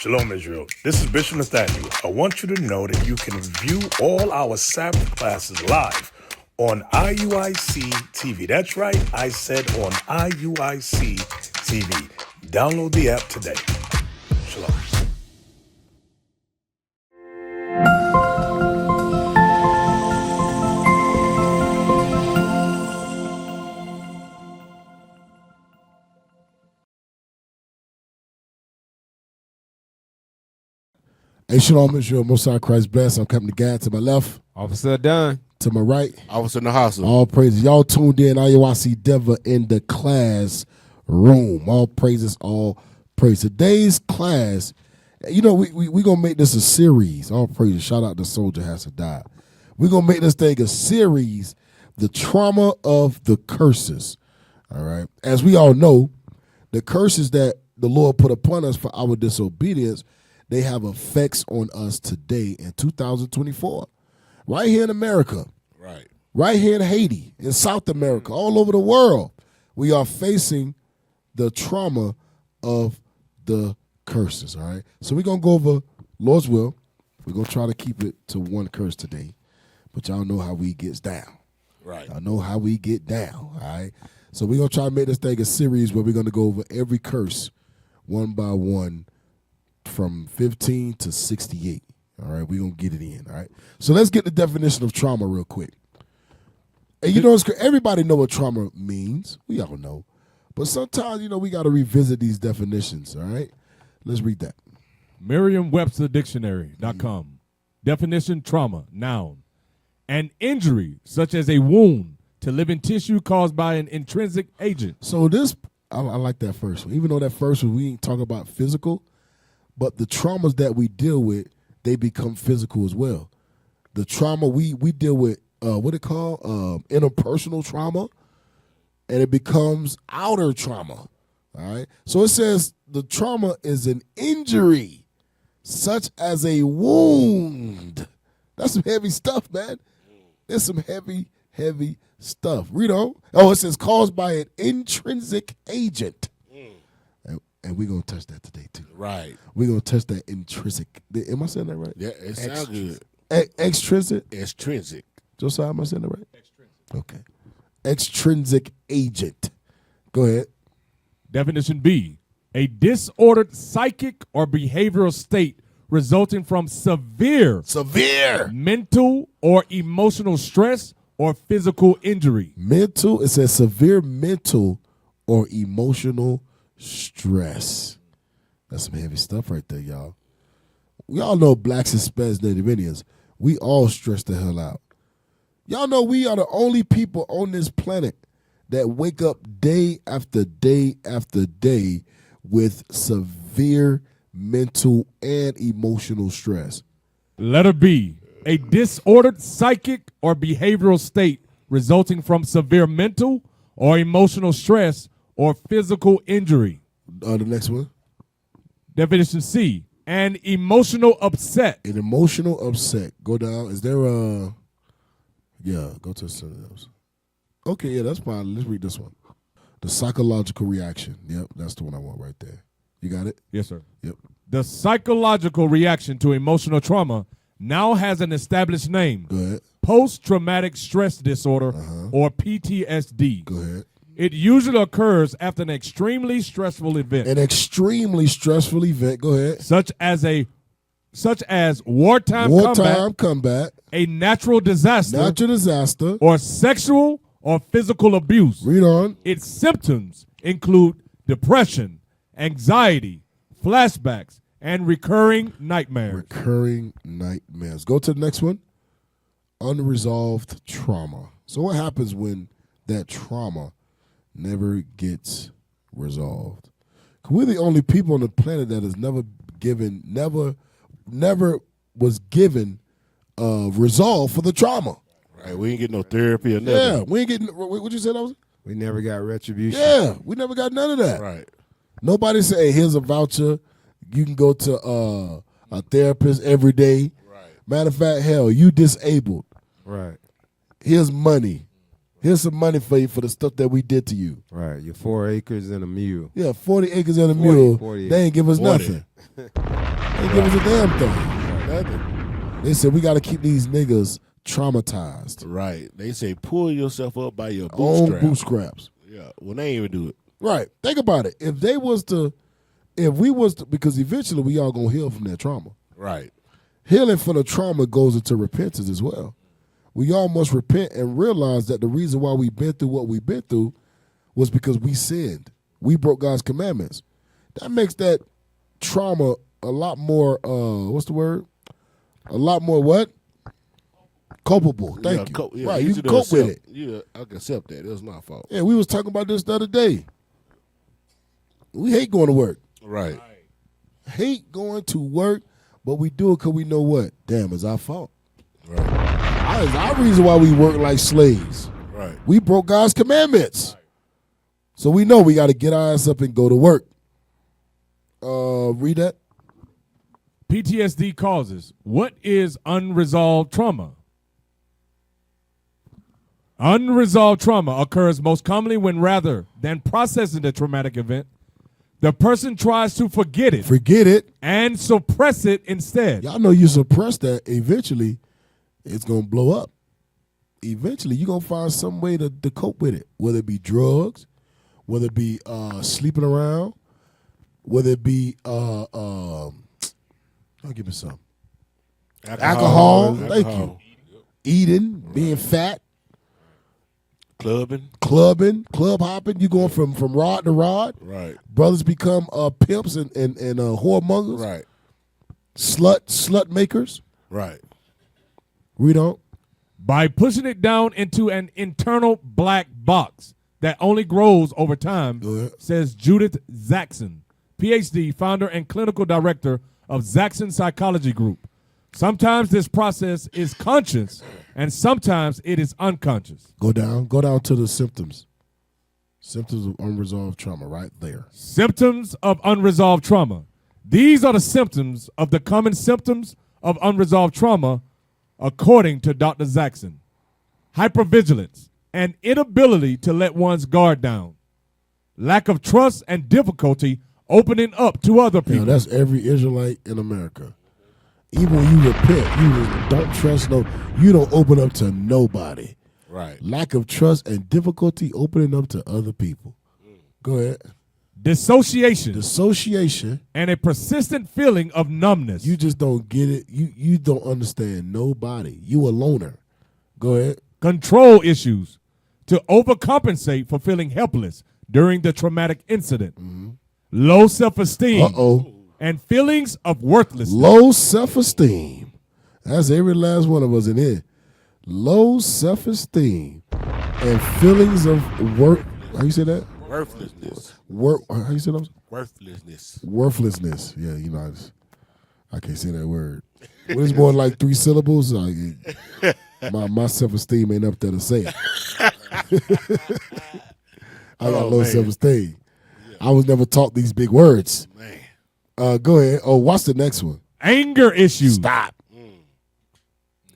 Shalom, Israel. This is Bishop Nathaniel. I want you to know that you can view all our Sabbath classes live on IUIC TV. That's right, I said on IUIC TV. Download the app today. Shalom. Hey, Shalom, Israel, Most High Christ bless. I'm Captain God to my left. Officer Dunn. To my right. Officer Nahasa. All praises. Y'all tuned in. IUIC Denver in the class room. All praises, all praise. Today's class, you know, we going to make this a series. All praises. Shout out to Soldier Has to Die. We're going to make this thing a series, the trauma of the curses. All right. As we all know, the curses that the Lord put upon us for our disobedience, they have effects on us today in 2024. Right here in America. Right. Right here in Haiti, in South America, all over the world, we are facing the trauma of the curses, all right? So we're going to go over Lord's will. We're going to try to keep it to one curse today, but y'all know how we gets down. Right. Y'all know how we get down, all right? So we're going to try to make this thing a series where we're going to go over every curse one by one from 15 to 68. All right, we're going to get it in, all right? So let's get the definition of trauma real quick. And you know, everybody know what trauma means. We all know. But sometimes, you know, we got to revisit these definitions, all right? Let's read that. Merriam-Webster Dictionary.com. Definition: trauma, noun. An injury, such as a wound to living tissue caused by an intrinsic agent. So this, I like that first one. Even though that first one, we ain't talking about physical, but the traumas that we deal with, they become physical as well. The trauma we deal with, what it called, interpersonal trauma, and it becomes outer trauma. All right. So it says the trauma is an injury, such as a wound. That's some heavy stuff, man. There's some heavy stuff. Read on. Oh, it says caused by an intrinsic agent. And we're going to touch that today, too. Right. We're going to touch that intrinsic. Am I saying that right? Yeah, it sounds good. Extrinsic? Extrinsic. Josiah, am I saying that right? Extrinsic. Okay. Extrinsic agent. Go ahead. Definition B, a disordered psychic or behavioral state resulting from severe mental or emotional stress or physical injury. Mental, it says severe mental or emotional stress. That's some heavy stuff right there, y'all. We all know blacks, Hispanics, Native Indians. We all stress the hell out. Y'all know we are the only people on this planet that wake up day after day after day with severe mental and emotional stress. Letter B, a disordered psychic or behavioral state resulting from severe mental or emotional stress or physical injury. The next one. Definition C, an emotional upset. An emotional upset. Go down. Is there a... Yeah, go to something else. Okay, yeah, that's fine. Let's read this one. The psychological reaction. Yep, that's the one I want right there. You got it? Yes, sir. Yep. The psychological reaction to emotional trauma now has an established name. Go ahead. Post-traumatic stress disorder or PTSD. Go ahead. It usually occurs after an extremely stressful event. An extremely stressful event. Go ahead. Such as wartime combat, a natural disaster, or sexual or physical abuse. Read on. Its symptoms include depression, anxiety, flashbacks, and recurring nightmares. Go to the next one. Unresolved trauma. So what happens when that trauma never gets resolved? 'Cause we're the only people on the planet that has never was given resolve for the trauma. Right, we ain't getting no therapy or nothing. Yeah, we ain't getting. What you said? We never got retribution. Yeah, we never got none of that. Right. Nobody say, "Hey, here's a voucher. You can go to a therapist every day." Right. Matter of fact, hell, you disabled. Right. Here's money. Here's some money for you for the stuff that we did to you. Right. Your 4 acres and a mule. Yeah, 40 acres and a mule. 40 they ain't give us 40. nothing. They give us a damn thing. Nothing. They said we got to keep these niggas traumatized. Right. They say pull yourself up by your Own bootstraps. bootstraps. Yeah. Well, they ain't even do it. Right. Think about it. If we was to, because eventually we all gonna heal from that trauma. Right. Healing from the trauma goes into repentance as well. We all must repent and realize that the reason why we've been through what we've been through was because we sinned. We broke God's commandments. That makes that trauma a lot more, what's the word? A lot more what? Culpable. Thank you. Right, you can cope with it. Yeah, I can accept that. It was my fault. Yeah, we was talking about this the other day. We hate going to work. Right. Hate going to work, but we do it because we know what? Damn, it's our fault. Right. It's our reason why we work like slaves. Right. We broke God's commandments. So we know we got to get our ass up and go to work. Read that. PTSD causes. What is unresolved trauma? Unresolved trauma occurs most commonly when, rather than processing the traumatic event, the person tries to forget it and suppress it instead. Y'all know you suppress that, eventually it's going to blow up. Eventually you're going to find some way to cope with it, whether it be drugs, whether it be sleeping around, whether it be, I'll give me some. Alcohol. Thank you. Eating, being fat. Clubbing, club hopping. You going from rod to rod. right? Brothers become pimps and whoremongers. Right, Slut makers. right. We don't. By pushing it down into an internal black box that only grows over time, Go ahead. says Judith Zaxxon, PhD, founder and clinical director of Zaxxon Psychology Group. Sometimes this process is conscious and sometimes it is unconscious. Go down to the symptoms. Symptoms of unresolved trauma, right there. Symptoms of unresolved trauma. These are the symptoms of the common symptoms of unresolved trauma, according to Dr. Zaxxon. Hypervigilance and inability to let one's guard down. Lack of trust and difficulty opening up to other people. You know, that's every Israelite in America. Even when you repent, you don't trust you don't open up to nobody. Right. Lack of trust and difficulty opening up to other people. Go ahead. Dissociation and a persistent feeling of numbness. You just don't get it. You don't understand nobody. You a loner. Go ahead. Control issues to overcompensate for feeling helpless during the traumatic incident. Low self-esteem and feelings of worthlessness. Low self-esteem. That's every last one of us in here. Low self-esteem and feelings of how you say that? Worthlessness. How you say that? Worthlessness. Worthlessness. Yeah, you know, I can't say that word. When it's more like 3 syllables, my self-esteem ain't up there to say it. I got low self-esteem. Yeah. I was never taught these big words. Man. Go ahead. Oh, what's the next one? Anger issues. Stop.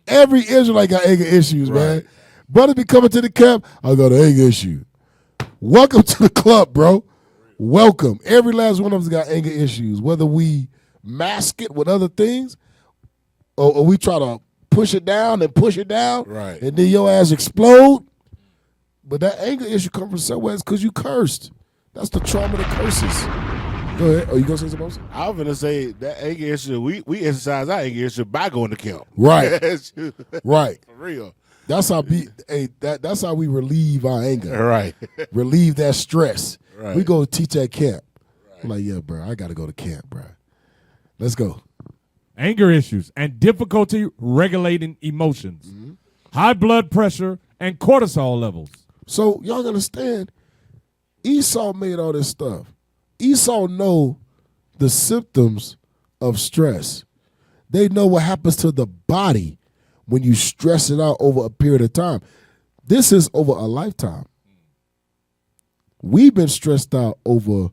Every Israelite got anger issues, man. Brothers be coming to the camp, I got an anger issue. Welcome to the club, bro. Welcome. Every last one of us got anger issues, whether we mask it with other things or we try to push it down, right, and then your ass explode. But that anger issue comes from somewhere. It's because you cursed. That's the trauma that curses. Go ahead. Oh, you going to say something else? I was going to say that anger issue, we exercise our anger issue by going to camp. Right. Right. For real. That's how that's how we relieve our anger. Right. Relieve that stress. Right. We go teach at camp. Right. I'm like, yeah, bro, I got to go to camp, bro. Let's go. Anger issues and difficulty regulating emotions. High blood pressure and cortisol levels. So y'all understand, Esau made all this stuff. Esau know the symptoms of stress. They know what happens to the body when you stress it out over a period of time. This is over a lifetime. We've been stressed out over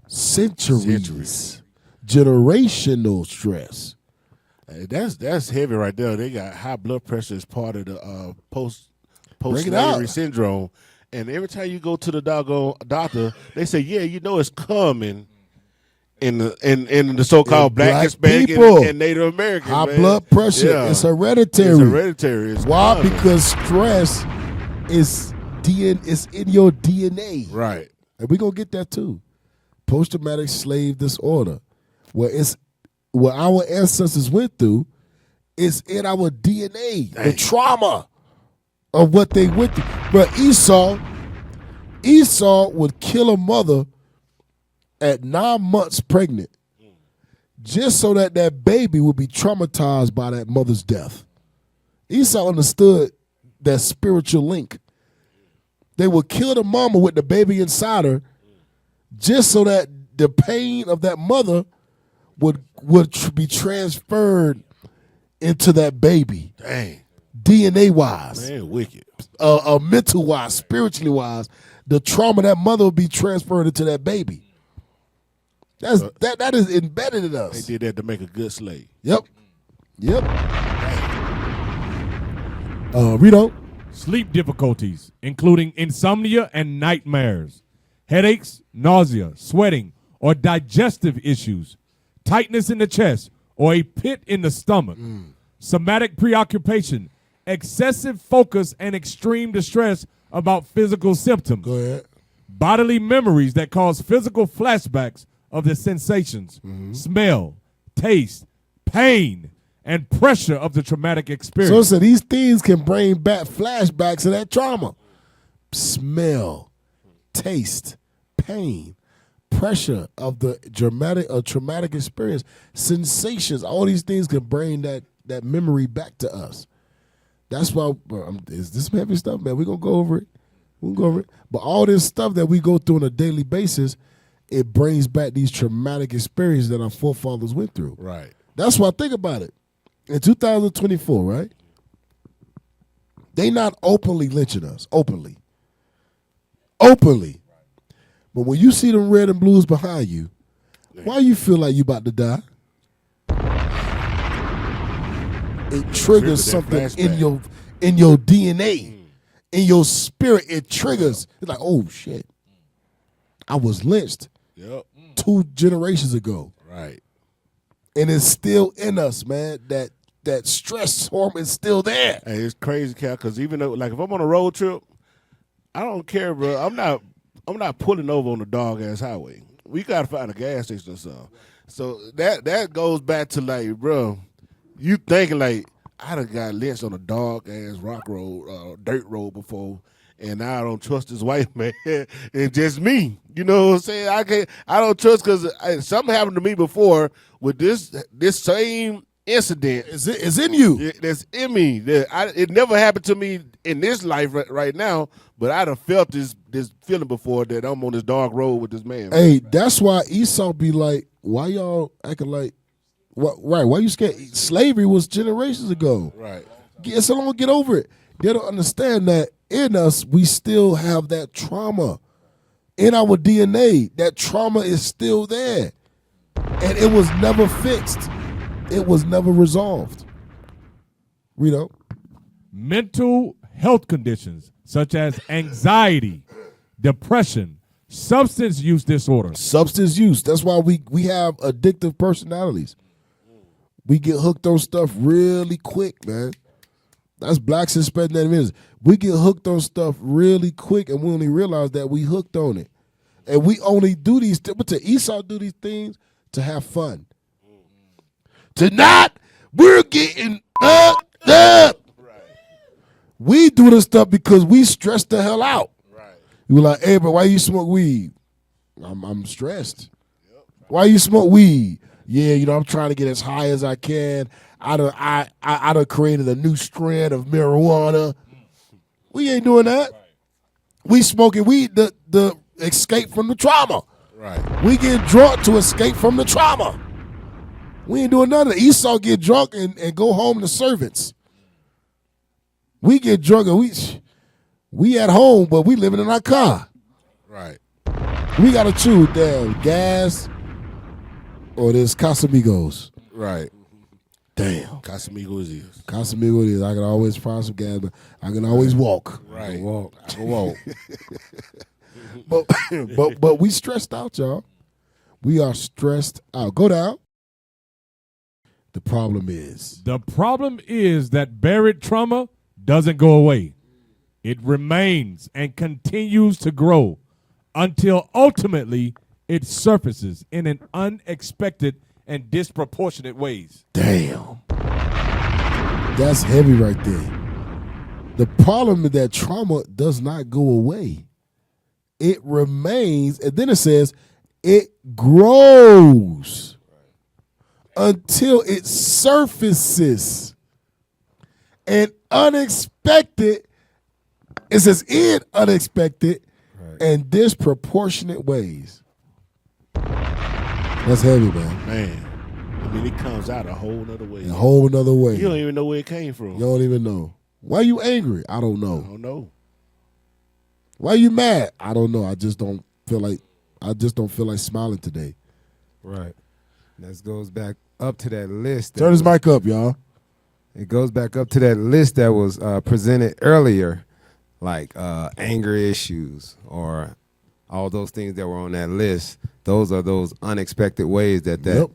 centuries. Generational stress. That's heavy right there. They got high blood pressure as part of the post-slavery syndrome. And every time you go to the doggone doctor, they say, yeah, you know it's coming. in the so-called black, black Hispanic, people. and Native Americans. High man. blood pressure. Yeah. It's hereditary. It's hereditary. It's Why? common. Because stress is in your DNA. Right. And we're going to get that too. Post-traumatic slave disorder, where what our ancestors went through, is in our DNA. The trauma of what they went through. But Esau would kill a mother at 9 months pregnant just so that baby would be traumatized by that mother's death. Esau understood that spiritual link. They would kill the mama with the baby inside her just so that the pain of that mother would be transferred into that baby. Dang. DNA-wise. Man, wicked. Mental-wise, spiritually-wise, the trauma of that mother would be transferred into that baby. That is embedded in us. They did that to make a good slave. Yep. Rito. Sleep difficulties, including insomnia and nightmares, headaches, nausea, sweating, or digestive issues, tightness in the chest, or a pit in the stomach, somatic preoccupation, excessive focus, and extreme distress about physical symptoms. Go ahead. Bodily memories that cause physical flashbacks of the sensations, smell, taste, pain, and pressure of the traumatic experience. So these things can bring back flashbacks of that trauma. Smell, taste, pain, pressure of the traumatic experience, sensations, all these things can bring that memory back to us. That's why, is this some heavy stuff, man? We're going to go over it. We'll go over it. But all this stuff that we go through on a daily basis, it brings back these traumatic experiences that our forefathers went through. Right. That's why I think about it. In 2024, right? They not openly lynching us. Openly. But when you see them red and blues behind you, why you feel like you about to die? It triggers something in your DNA, in your spirit. It triggers. It's like, oh shit, I was lynched 2 generations ago. Right. And it's still in us, man. That stress hormone is still there. Hey, it's crazy, Cal. Because even though, like, if I'm on a road trip, I don't care, bro. I'm not pulling over on the dog ass highway. We gotta find a gas station or something. So that goes back to, like, bro, you thinking like I done got lynched on a dog ass rock road, dirt road before, and now I don't trust this white man. It's just me. You know what I'm saying? I don't trust because something happened to me before with this same incident. It's in you. That's in me. It never happened to me in this life right now, but I done felt this feeling before that I'm on this dark road with this man. Hey, that's why Esau be like, why y'all acting like, right, why you scared? Slavery was generations ago. Right. So long, get over it. They don't understand that in us, we still have that trauma. In our DNA, that trauma is still there. And it was never fixed. It was never resolved. Rito? Mental health conditions such as anxiety, depression, substance use disorder. Substance use. That's why we have addictive personalities. We get hooked on stuff really quick, man. That's blacks and spending that minutes. We get hooked on stuff really quick, and we only realize that we hooked on it. And we only do these things, but to Esau do these things to have fun. Tonight, we're getting fucked up. We do this stuff because we stress the hell out. You were like, hey, bro, why you smoke weed? I'm stressed. Why you smoke weed? Yeah, I'm trying to get as high as I can. I done created a new strand of marijuana. We ain't doing that. We smoking weed the escape from the trauma. Right. We get drunk to escape from the trauma. We ain't doing none of that. Esau get drunk and go home to servants. We get drunk and we at home, but we living in our car. Right. We gotta choose damn gas or this Casamigos. Right. Damn. Casamigos is. Casamigos it is. I can always find some gas, but I can always walk. Right. I can walk. But we stressed out, y'all. We are stressed out. Go down. The problem is. The problem is that buried trauma doesn't go away. It remains and continues to grow until ultimately it surfaces in an unexpected and disproportionate ways. Damn. That's heavy right there. The problem is that trauma does not go away. It remains, and then it says it grows until it surfaces and unexpected. It says in unexpected and disproportionate ways. That's heavy, man. Man. I mean, it comes out a whole nother way. A whole nother way. You don't even know where it came from. You don't even know. Why you angry? I don't know. I don't know. Why you mad? I don't know. I just don't feel like smiling today. Right. That goes back up to that list. Turn his mic up, y'all. It goes back up to that list that was presented earlier, like anger issues or all those things that were on that list. Those are those unexpected ways that Yep.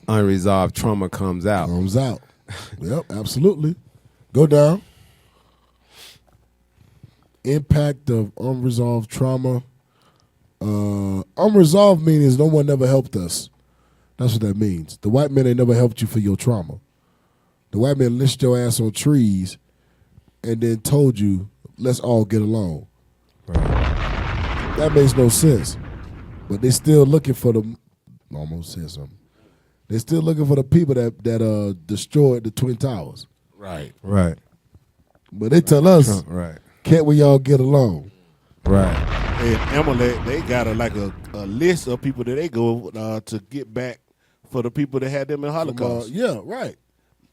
unresolved trauma comes out. Comes out. Yep, absolutely. Go down. Impact of unresolved trauma. Unresolved means no one never helped us. That's what that means. The white man ain't never helped you for your trauma. The white man listed your ass on trees and then told you, let's all get along. Right. That makes no sense. But they still looking for the, almost said something. They're still looking for the people that destroyed the Twin Towers. Right. Right. But they tell us, Right. can't we all get along? Right. And Amalek, they got a list of people that they go to get back for the people that had them in Holocaust. Yeah, right.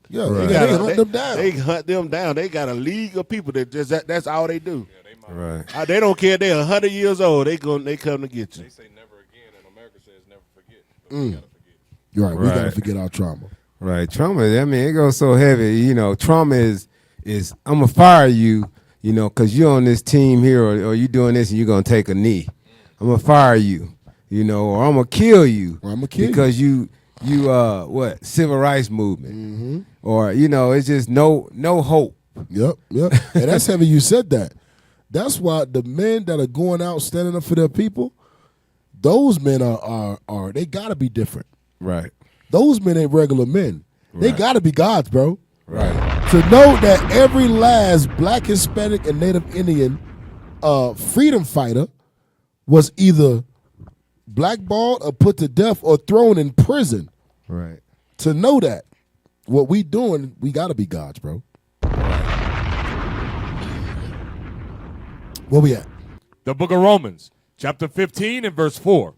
Yeah, Right. they hunt them down. They hunt them down. They got a league of people that just that's all they do. Right. They don't care. They're 100 years old. They come to get you. They say never again, and America says never forget. But we gotta forget. You're right. We got to Right. forget our trauma. Right. Trauma, I mean, it goes so heavy. You know, trauma is I'm going to fire you, you know, because you're on this team here or you doing this and you're going to take a knee. I'm going to fire you, you know, or I'm going to kill you. Or I'm gonna kill because you civil rights movement. Mm-hmm. Or, you know, it's just no hope. Yep. And that's heavy you said that. That's why the men that are going out standing up for their people, those men are they got to be different. Right. Those men ain't regular men. They Right. got to be gods, bro. Right. To know that every last black, Hispanic, and Native Indian freedom fighter was either blackballed or put to death or thrown in prison. Right. To know that, what we doing, we got to be gods, bro. Where we at? The book of Romans, chapter 15 and verse 4.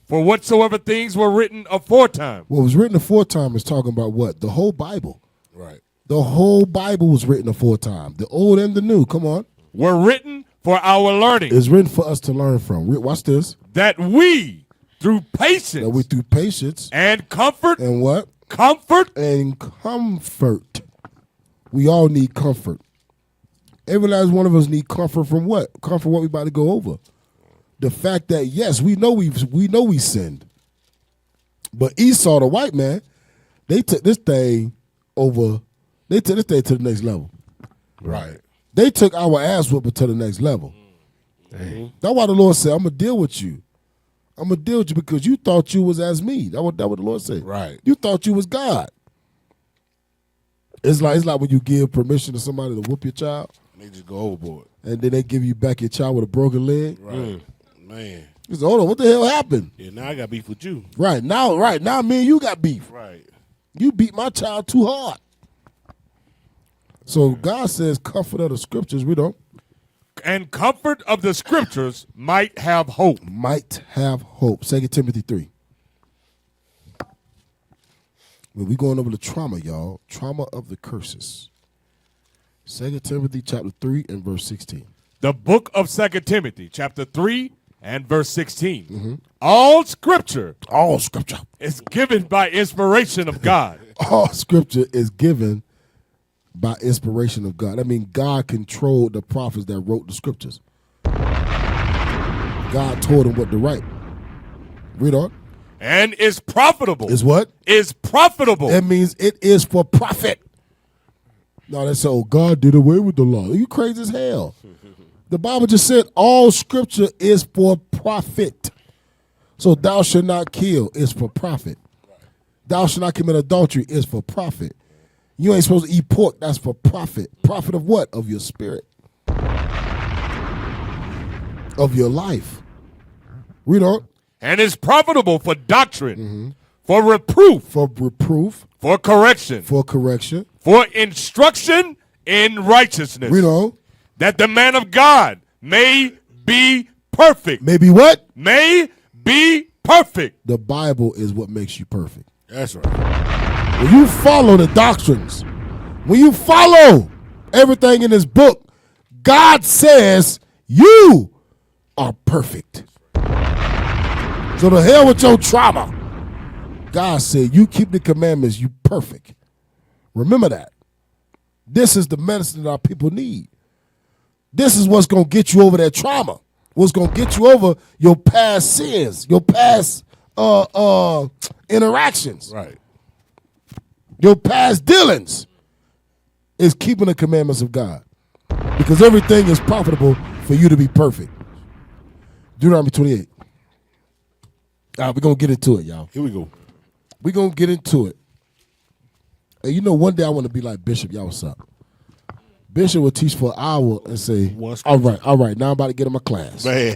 For whatsoever things were written aforetime. What was written aforetime is talking about what? The whole Bible. Right. The whole Bible was written aforetime. The old and the new. Come on. Were written for our learning. It's written for us to learn from. Watch this. That we, through patience That we through patience and comfort, and what? comfort, And comfort. We all need comfort. Every last one of us need comfort from what? Comfort what we about to go over. The fact that yes, we know we sinned. But Esau, the white man, they took this thing over. They took this thing to the next level. Right. They took our ass whooping to the next level. Mm-hmm. That's why the Lord said, "I'm gonna deal with you. I'm gonna deal with you because you thought you was as me." That's what the Lord said. Right. You thought you was God. It's like when you give permission to somebody to whoop your child, They just go overboard. and then they give you back your child with a broken leg. Right. Man. You say, "Hold on, what the hell happened?" Yeah, now I got beef with you. Right now, me and you got beef. Right. You beat my child too hard. So God says, "Comfort of the scriptures." We don't and comfort of the scriptures might have hope. might have hope. 2 Timothy 3. Well, we going over the trauma, y'all. Trauma of the curses. 2 Timothy chapter 3 and verse 16. The book of 2 Timothy, chapter 3 and verse 16. All scripture All scripture. is given by inspiration of God. All scripture is given by inspiration of God. I mean, God controlled the prophets that wrote the scriptures. God told them what to write. Read on. And is profitable. Is what? Is profitable. That means it is for profit. No, that's so God did away with the law. You crazy as hell. The Bible just said all scripture is for profit. So thou shalt not kill is for profit. Thou shalt not commit adultery is for profit. You ain't supposed to eat pork. That's for profit. Profit of what? Of your spirit. Of your life. Read on. And is profitable for doctrine, for reproof, For reproof. for correction, For correction. for instruction in righteousness. Read on. That the man of God may be perfect. Maybe what? May be perfect. The Bible is what makes you perfect. That's right. When you follow the doctrines, when you follow everything in this book, God says you are perfect. So to hell with your trauma. God said you keep the commandments, you perfect. Remember that. This is the medicine that our people need. This is what's going to get you over that trauma. What's going to get you over your past sins, your past interactions. Right. Your past dealings is keeping the commandments of God. Because everything is profitable for you to be perfect. Deuteronomy 28. All right, we're going to get into it, y'all. Here we go. We're going to get into it. And you know, one day I want to be like Bishop. Y'all, what's up? Bishop will teach for an hour and say, all right, now I'm about to get in my class. Man.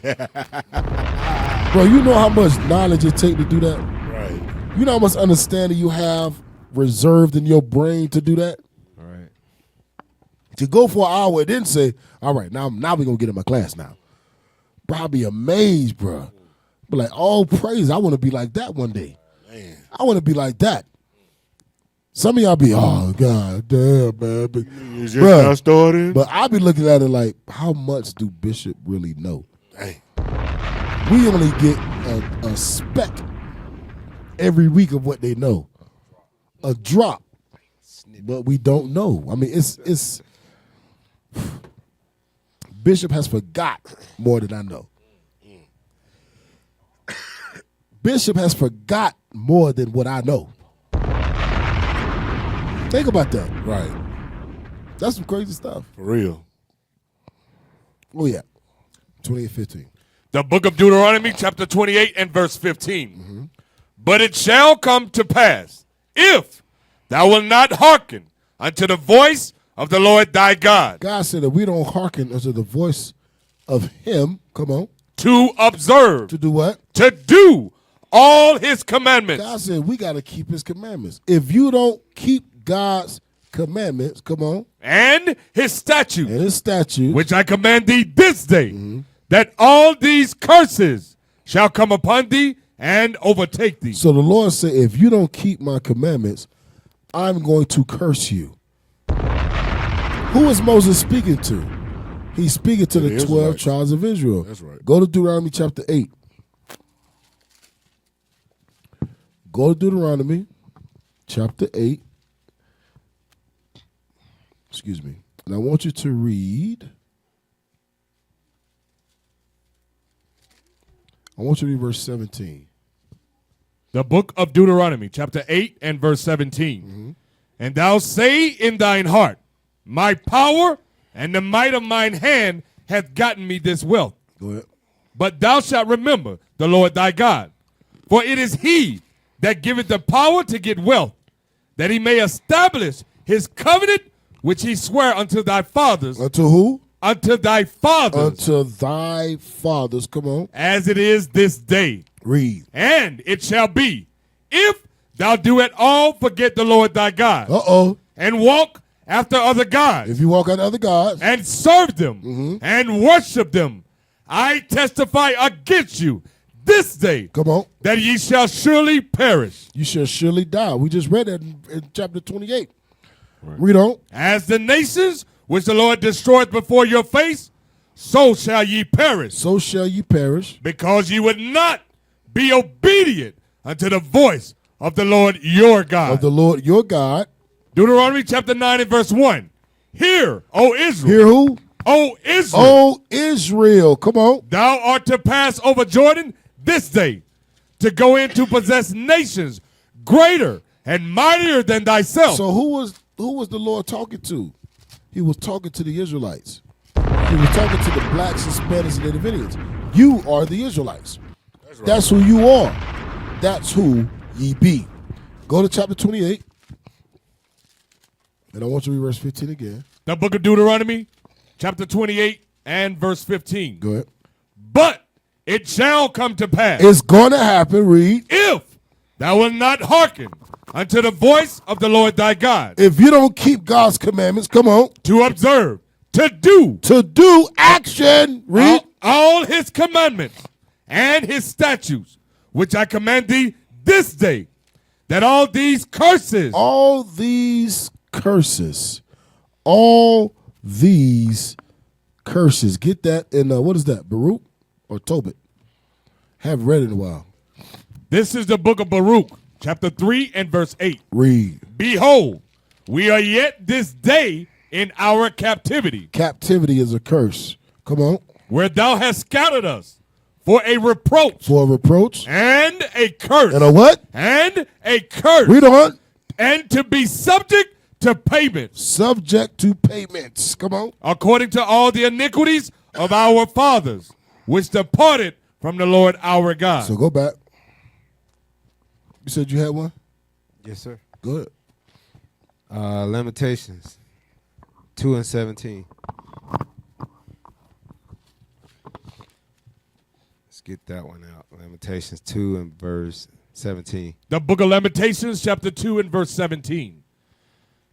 Bro, you know how much knowledge it takes to do that? Right. You know how much understanding you have reserved in your brain to do that? All right. To go for an hour and then say, all right, now we're going to get in my class now. Bro, I'll be amazed, bro. But like, all praise, I want to be like that one day. Man. I want to be like that. Some of y'all be, oh, God damn, man. But, You just got started. but I be looking at it like, how much do Bishop really know? Dang. We only get a speck every week of what they know. A drop. But we don't know. I mean, it's Bishop has forgot more than I know. Bishop has forgot more than what I know. Think about that. Right. That's some crazy stuff. For real. Oh, yeah. 28:15. The book of Deuteronomy, chapter 28 and verse 15. But it shall come to pass, if thou wilt not hearken unto the voice of the Lord thy God, God said that we don't hearken unto the voice of him, come on, to observe, to do what? to do all his commandments. God said we got to keep his commandments. If you don't keep God's commandments, come on, And his statutes, and his statutes, which I command thee this day, that all these curses shall come upon thee and overtake thee. so the Lord said, if you don't keep my commandments, I'm going to curse you. Who is Moses speaking to? He's speaking to the 12 Israelites. tribes of Israel. That's right. Go to Deuteronomy chapter 8. Go to Deuteronomy chapter 8. Excuse me. And I want you to read. I want you to read verse 17. The book of Deuteronomy, chapter 8 and verse 17. And thou say in thine heart, my power and the might of mine hand hath gotten me this wealth. Go ahead. But thou shalt remember the Lord thy God. For it is he that giveth the power to get wealth, that he may establish his covenant which he sware unto thy fathers. Unto who? Unto thy fathers. Unto thy fathers. Come on. As it is this day. Read. And it shall be, if thou do at all forget the Lord thy God, Uh-oh. and walk after other gods, If you walk out other gods. and serve them, and worship them, I testify against you this day, Come on. that ye shall surely perish. You shall surely die. We just read that in chapter 28. Read on. As the nations which the Lord destroyed before your face, so shall ye perish, So shall you perish. because ye would not be obedient unto the voice of the Lord your God. Of the Lord your God. Deuteronomy chapter 9 and verse 1. Hear, O Israel. Hear who? O Israel. Oh, Israel. Come on. Thou art to pass over Jordan this day, to go in to possess nations greater and mightier than thyself. So who was the Lord talking to? He was talking to the Israelites. He was talking to the blacks, Hispanics, and Native Indians. You are the Israelites. That's who you are. That's who ye be. Go to chapter 28. And I want you to read verse 15 again. The book of Deuteronomy, chapter 28 and verse 15. Go ahead. But it shall come to pass, It's going to happen, read. if thou wilt not hearken unto the voice of the Lord thy God, If you don't keep God's commandments, come on, to observe, to do to do action, read. all his commandments and his statutes, which I command thee this day, that all these curses, All these curses. All these curses. Get that in, what is that, Baruch or Tobit? Haven't read it in a while. this is the book of Baruch, chapter 3 and verse 8. Read. Behold, we are yet this day in our captivity, Captivity is a curse. Come on. where thou hast scattered us for a reproach For a reproach. and a curse. And a what? And a curse. Read on. And to be subject to payments, Subject to payments. Come on. according to all the iniquities of our fathers, which departed from the Lord our God. So go back. You said you had one? Yes, sir. Go ahead. Lamentations 2 and 17. Let's get that one out. Lamentations 2 and verse 17. The book of Lamentations, chapter 2 and verse 17.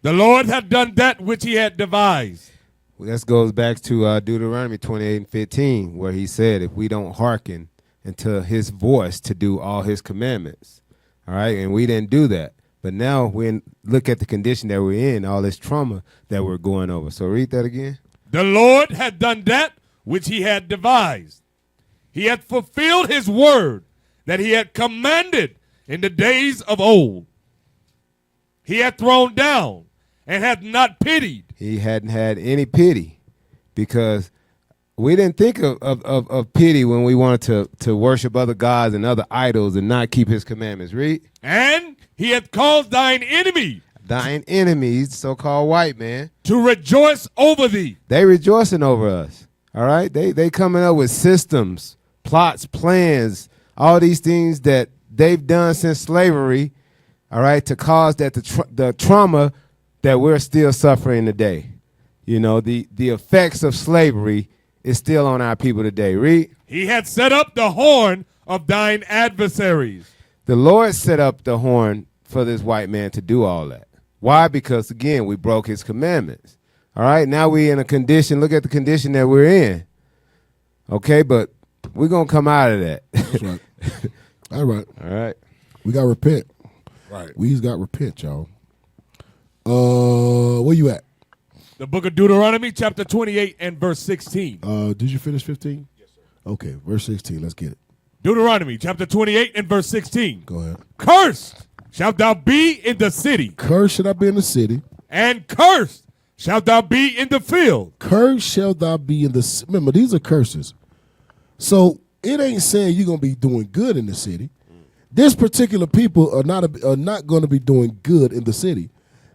The Lord had done that which he had devised. Well, this goes back to Deuteronomy 28 and 15, where he said, if we don't hearken unto his voice to do all his commandments, all right, and we didn't do that. But now we look at the condition that we're in, all this trauma that we're going over. So read that again. The Lord had done that which he had devised. He had fulfilled his word that he had commanded in the days of old. He had thrown down and had not pitied. He hadn't had any pity, because we didn't think of pity when we wanted to worship other gods and other idols and not keep his commandments. Read. And he had caused thine enemy Thine enemies, so-called white man, to rejoice over thee. they rejoicing over us. All right? They coming up with systems, plots, plans, all these things that they've done since slavery, all right, to cause that the trauma that we're still suffering today. You know, the effects of slavery is still on our people today. Read. He had set up the horn of thine adversaries. The Lord set up the horn for this white man to do all that. Why? Because, again, we broke his commandments. All right? Now we're in a condition. Look at the condition that we're in. Okay? But we're going to come out of that. That's right. All right. All right? We got to repent. Right. We's got to repent, y'all. Where you at? The book of Deuteronomy, chapter 28 and verse 16. Did you finish 15? Yes, sir. Okay, verse 16. Let's get it. Deuteronomy, chapter 28 and verse 16. Go ahead. Cursed shalt thou be in the city, Cursed shall thou be in the city. and cursed shalt thou be in the field. Cursed shall thou be in the. Remember, these are curses. So it ain't saying you're gonna be doing good in the city. This particular people are not going to be doing good in the city,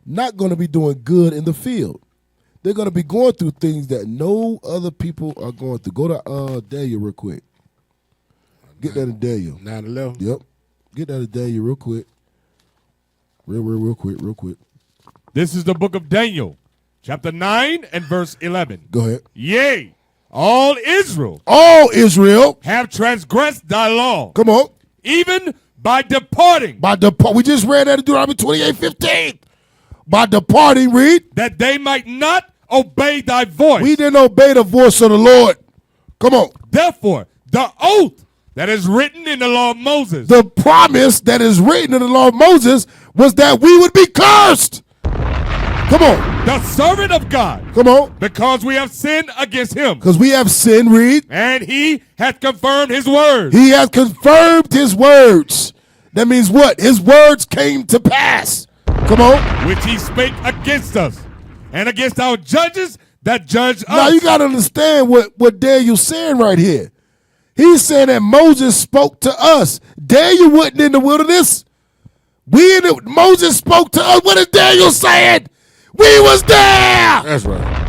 not going to be doing good in the field. They're going to be going through things that no other people are going through. Go to Daniel real quick. Get that in Daniel. 9/11. Yep. Get that in Daniel real quick. Real quick. This is the book of Daniel, chapter 9 and verse 11. Go ahead. Yea, all Israel All Israel, have transgressed thy law, come on. even by departing, We just read that in Deuteronomy 28:15. By departing, read. that they might not obey thy voice. We didn't obey the voice of the Lord. Come on. Therefore, the oath that is written in the law of Moses, The promise that is written in the law of Moses was that we would be cursed. Come on. the servant of God, Come on. because we have sinned against him, Because we have sinned, read. and he hath confirmed his word. He has confirmed his words. That means what? His words came to pass. Come on. Which he spake against us, and against our judges that judge us. Now you got to understand what Daniel's saying right here. He's saying that Moses spoke to us. Daniel wasn't in the wilderness. Moses spoke to us. What is Daniel saying? We was there. That's right.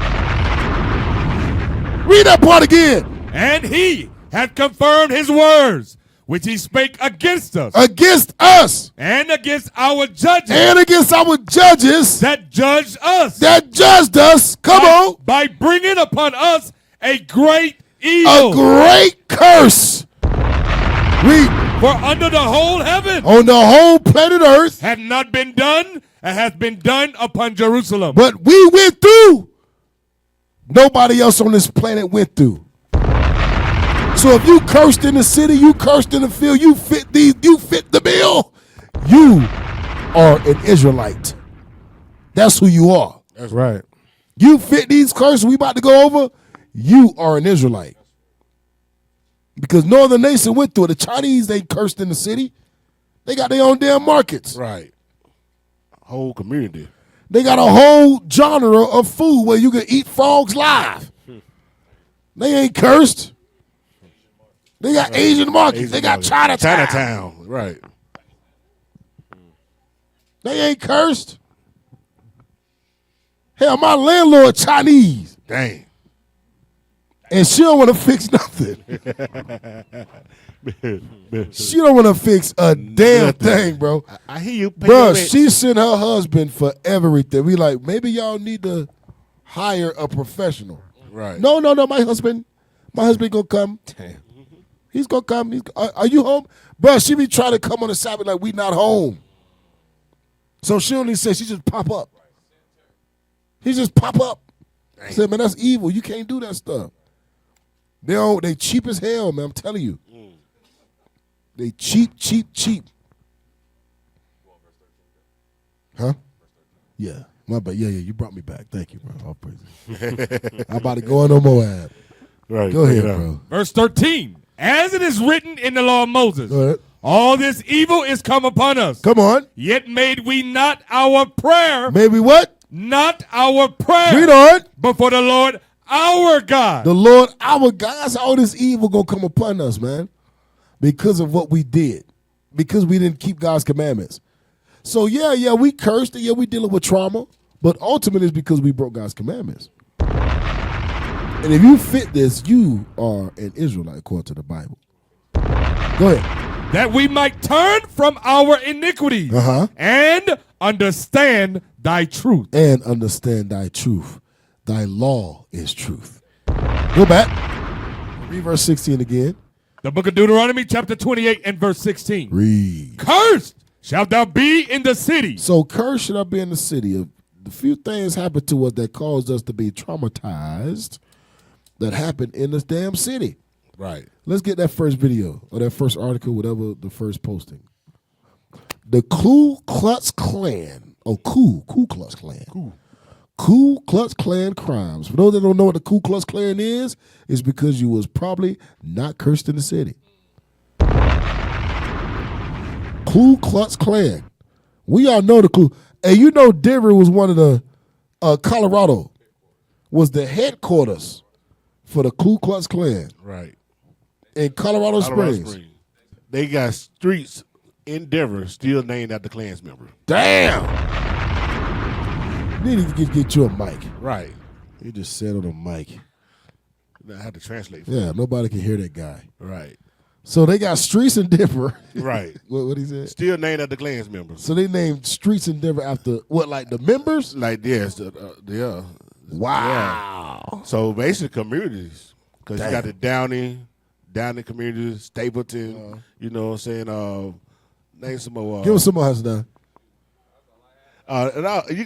Read that part again. And he had confirmed his words, which he spake against us. Against us. And against our judges. And against our judges. That judged us. That judged us. Come on. By bringing upon us a great evil. A great curse. Read. For under the whole heaven. On the whole planet Earth. Had not been done, and has been done upon Jerusalem. But we went through. Nobody else on this planet went through. So if you cursed in the city, you cursed in the field, you fit the bill, you are an Israelite. That's who you are. That's right. You fit these curses we about to go over, you are an Israelite. Because no other nation went through it. The Chinese, they cursed in the city. They got their own damn markets. Right. Whole community. They got a whole genre of food where you can eat frogs live. They ain't cursed. They got Asian markets. They got Chinatown. Chinatown. Right. They ain't cursed. Hell, my landlord Chinese. Dang. And she don't want to fix nothing. She don't want to fix a damn thing, bro. I hear you. Bro, she sent her husband for everything. We like, maybe y'all need to hire a professional. Right. No, my husband gonna come. Damn. He's gonna come. Are you home? Bro, she be trying to come on the Sabbath like we not home. So she only says she just pop up. He just pop up. I said, man, that's evil. You can't do that stuff. They cheap as hell, man. I'm telling you. They cheap. Huh? Yeah. My bad. Yeah. You brought me back. Thank you, bro. All praises. I'm about to go on no more ad. Right. Go ahead, bro. Verse 13. As it is written in the law of Moses, Go ahead. all this evil is come upon us. Come on. Yet made we not our prayer. Maybe what? Not our prayer. Read on. Before the Lord our God. The Lord, our God, that's all this evil gonna come upon us, man, because of what we did, because we didn't keep God's commandments. So yeah, we cursed, and yeah, we dealing with trauma, but ultimately it's because we broke God's commandments. And if you fit this, you are an Israelite according to the Bible. Go ahead. That we might turn from our iniquities and understand thy truth. And understand thy truth. Thy law is truth. Go back. Read verse 16 again. The book of Deuteronomy, chapter 28 and verse 16. Read. Cursed shalt thou be in the city. So cursed should I be in the city. The few things happened to us that caused us to be traumatized that happened in this damn city. Right. Let's get that first video or that first article, whatever the first posting. The Ku Klux Klan. Oh, Ku Klux Klan. Ku Klux Klan crimes. For those that don't know what the Ku Klux Klan is, it's because you was probably not cursed in the city. Ku Klux Klan. We all know the Ku. And you know Denver was one of the, Colorado was the headquarters for the Ku Klux Klan. Right. In Colorado Springs. They got streets in Denver still named after Klans members. Damn. You need to get you a mic. Right. You just said on a mic. I had to translate. Yeah, nobody can hear that guy. Right. So they got streets in Denver. Right. What he said? Still named after Klans members. So they named streets in Denver after what, like the members? Like yes, yeah. Wow. Yeah. So basically communities, because you got the Downey community, Stapleton. You know what I'm saying? Name some more. Give us some more houses down. You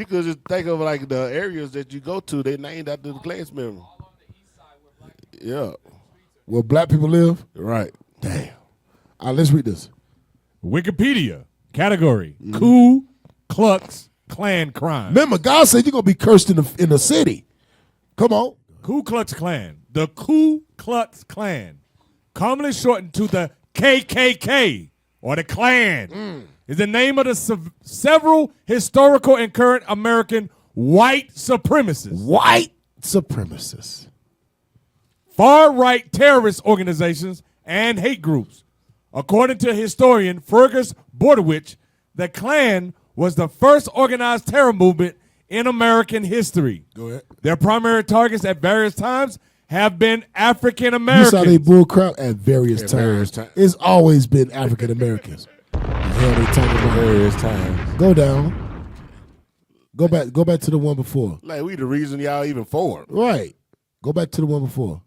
could just think of like the areas that you go to. They named after the Klans member. Yeah. Where black people live? Right. Damn. All right, let's read this. Wikipedia category: Ku Klux Klan crime. Remember, God said you're gonna be cursed in the city. Come on. Ku Klux Klan. The Ku Klux Klan, commonly shortened to the KKK or the Klan, is the name of the several historical and current American white supremacists. White supremacists. Far-right terrorist organizations and hate groups According to historian Fergus Bordewich, the Klan was the first organized terror movement in American history. Go ahead. Their primary targets at various times have been African You Americans. saw they bull crap at various times. various times. It's always been African Americans. The hell they talking about? Various times. Go down. Go back to the one before. Like we the reason y'all even formed. Right. Go back to the one before.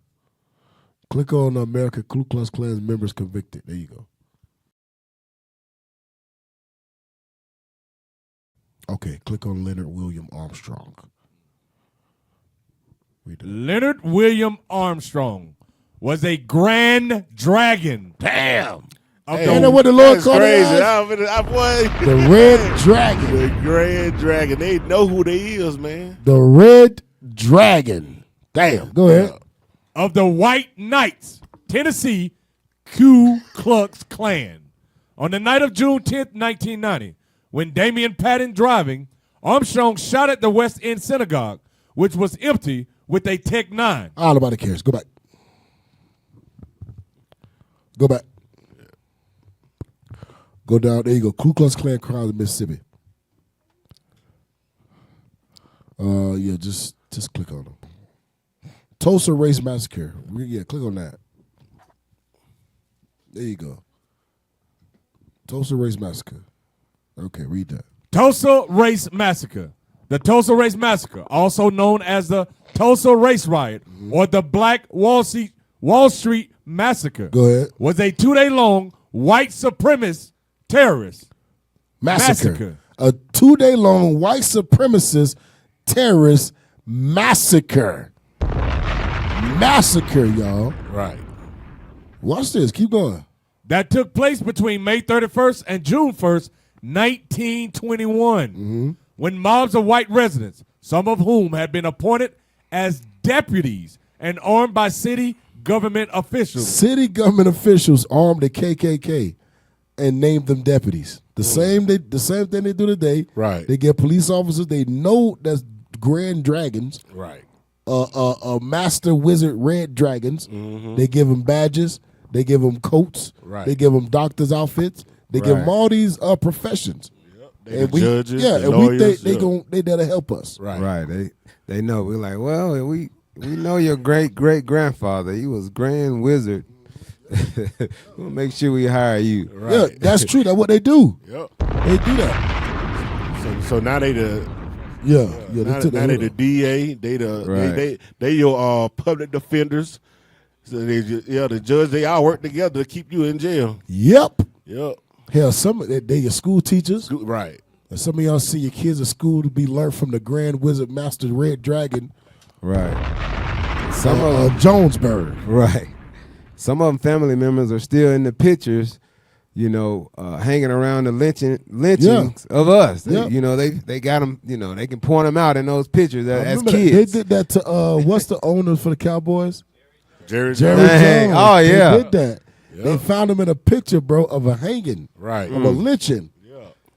Click on America Ku Klux Klan members convicted. There you go. Okay, click on Leonard William Armstrong. Read that. Leonard William Armstrong was a grand dragon. Damn. Of Ain't that the, what the Lord That's called crazy. it? Boy, The Red Dragon. the Grand Dragon. They know who they is, man. The Red Dragon. Damn. Go ahead. of the White Knights, Tennessee Ku Klux Klan. On the night of June 10th, 1990, when Damian Patton driving, Armstrong shot at the West End Synagogue, which was empty, with a Tech 9. All nobody cares. Go back. Go back. Go down. There you go. Ku Klux Klan crowd in Mississippi. Yeah, just click on them. Tulsa Race Massacre. Yeah, click on that. There you go. Tulsa Race Massacre. Okay, read that. Tulsa Race Massacre. The Tulsa Race Massacre, also known as the Tulsa Race Riot or the Black Wall Street Massacre, Go ahead. was a 2-day-long white supremacist terrorist Massacre. A 2-day-long white supremacist terrorist massacre. Massacre, y'all. Right. Watch this. Keep going. that took place between May 31st and June 1st, 1921, when mobs of white residents, some of whom had been appointed as deputies and armed by city government officials. City government officials armed the KKK and named them deputies. The same thing they do today. Right. They get police officers. They know that's grand dragons. Right. Master wizard red dragons. They give them badges. They give them coats. Right. They give them doctors' outfits. They give them all these professions. They the judges, the and lawyers, they there to help us. Right. Right. They know. We're like, well, we know your great grandfather. He was grand wizard. We'll make sure we hire you. Right. Yeah, that's true. That's what they do. Yep. They do that. So now they the Yeah. now, took now that. they the DA. They the Right. they your public defenders. So the judge. They all work together to keep you in jail. Yep. Yep. Hell, they your school teachers. Right. And some of y'all see your kids at school to be learned from the Grand Wizard Master Red Dragon, Right. Some of them, Jonesboro. right. Some of them family members are still in the pictures, hanging around the lynchings of us. They, Yeah. they got them. They can point them out in those pictures as Remember kids. They did that to what's the owner for the Cowboys? Jerry Jerry Jones. Dang. Jones. Oh, yeah. They did that. They found him in a picture, bro, of a hanging, Right. of a lynching.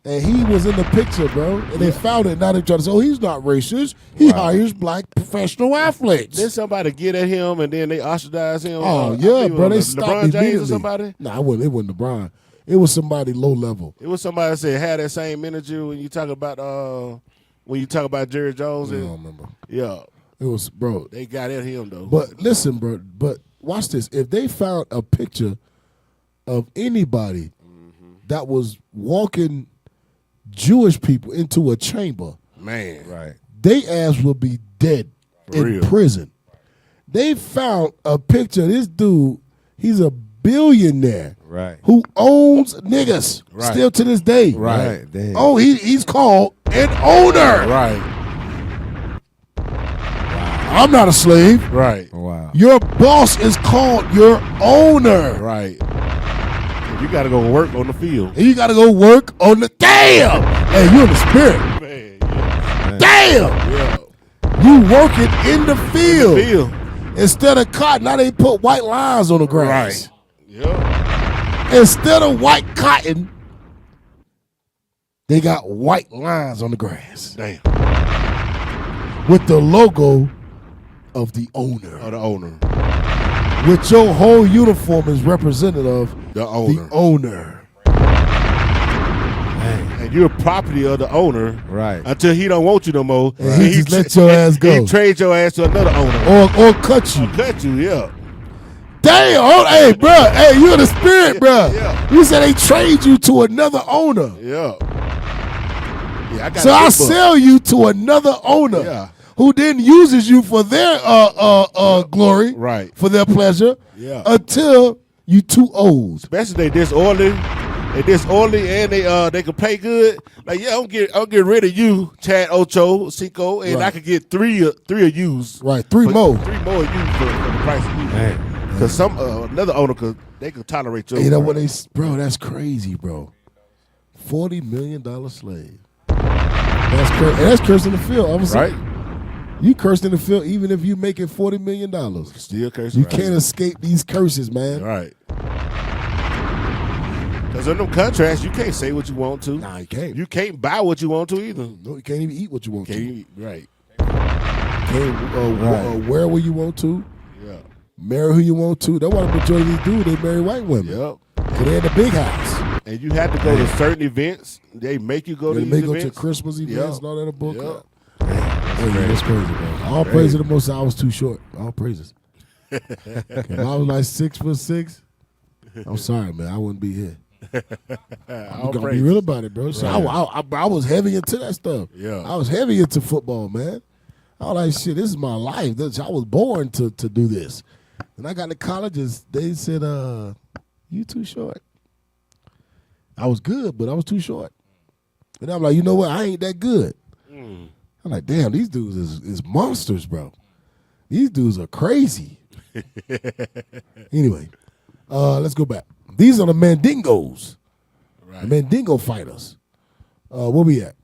And he was in the picture, bro. And they found it. Now they try to say, oh, he's not racist. He hires black professional athletes. Then somebody get at him and then they ostracize him. Oh, I yeah, think it bro. They was stopped LeBron immediately. James or somebody. Nah, it wasn't LeBron. It was somebody low level. It was somebody that said had that same energy when you talk about Jerry Jones. I And, don't remember. yeah, It was, bro. they got at him though. But listen, bro. But watch this. If they found a picture of anybody that was walking Jewish people into a chamber, man, Right. they ass would be dead in real. prison. They found a picture of this dude. He's a billionaire Right. who owns niggas Right. still to this day. Right. Damn. Oh, he's called an owner. right, I'm not a slave. right, Wow. Your boss is called your owner. right. You got to go work on the field. And you got to go work on the damn. Hey, you in the spirit. Man, yeah, Damn. yeah. You working in the field. Field. Instead of cotton, now they put white lines on the grass. Yeah. Instead of white cotton, they got white lines on the grass Damn. with the logo of the owner. Oh, the owner. With your whole uniform is representative The owner. The owner. And you're property of the owner. Right. Until he don't want you no more. And he just let your ass go. He trade your ass to another owner. Or cut you. Cut you, yeah. Damn. Oh, hey, bro. Hey, you in the spirit, bro. Yeah. You said they trade you to another owner. Yeah. Yeah, I got So I sell you to another owner. Yeah. Who then uses you for their glory, Right. for their pleasure, Yeah. until you too old. Especially they disorderly. They disorderly and they can pay good. Like, yeah, I'll get rid of you, Chad Ocho, Cinco, and Right. I could get three of yous. Right, three for- more. 3 more of you for the price of you. Man. Because some another owner they could tolerate your You know what price. bro? That's crazy, bro. $40 million slave. That's crazy. And that's cursed in the field, obviously. Right? You cursed in the field even if you making $40 million. Still cursing. You can't escape these curses, man. Right. Because in them contracts, you can't say what you want to. Nah, you can't. You can't buy what you want to either. No, you can't even eat what you want Can't to. you? Right. Can't wear what you want to. Yeah. Marry who you want to. That's why the majority of these dudes, they marry white women. Yep. Because they're in the big house. And you have to go to certain events. They make you go to They these may go events. to Christmas events Yep. and all that in book. Yep. That's crazy, man. All praise to the Most High. I was too short. All praises. If I was like 6'6", I'm sorry, man. I wouldn't be here. I'm All gonna be praise. real about it, bro. So I was heavy into that stuff. Yeah. I was heavy into football, man. I was like, shit, this is my life. I was born to do this. And I got to colleges, they said, you too short. I was good, but I was too short. And I'm like, you know what? I ain't that good. I'm like, damn, these dudes is monsters, bro. These dudes are crazy. Anyway, let's go back. These are the Mandingos. Right. The Mandingo fighters. Where we at?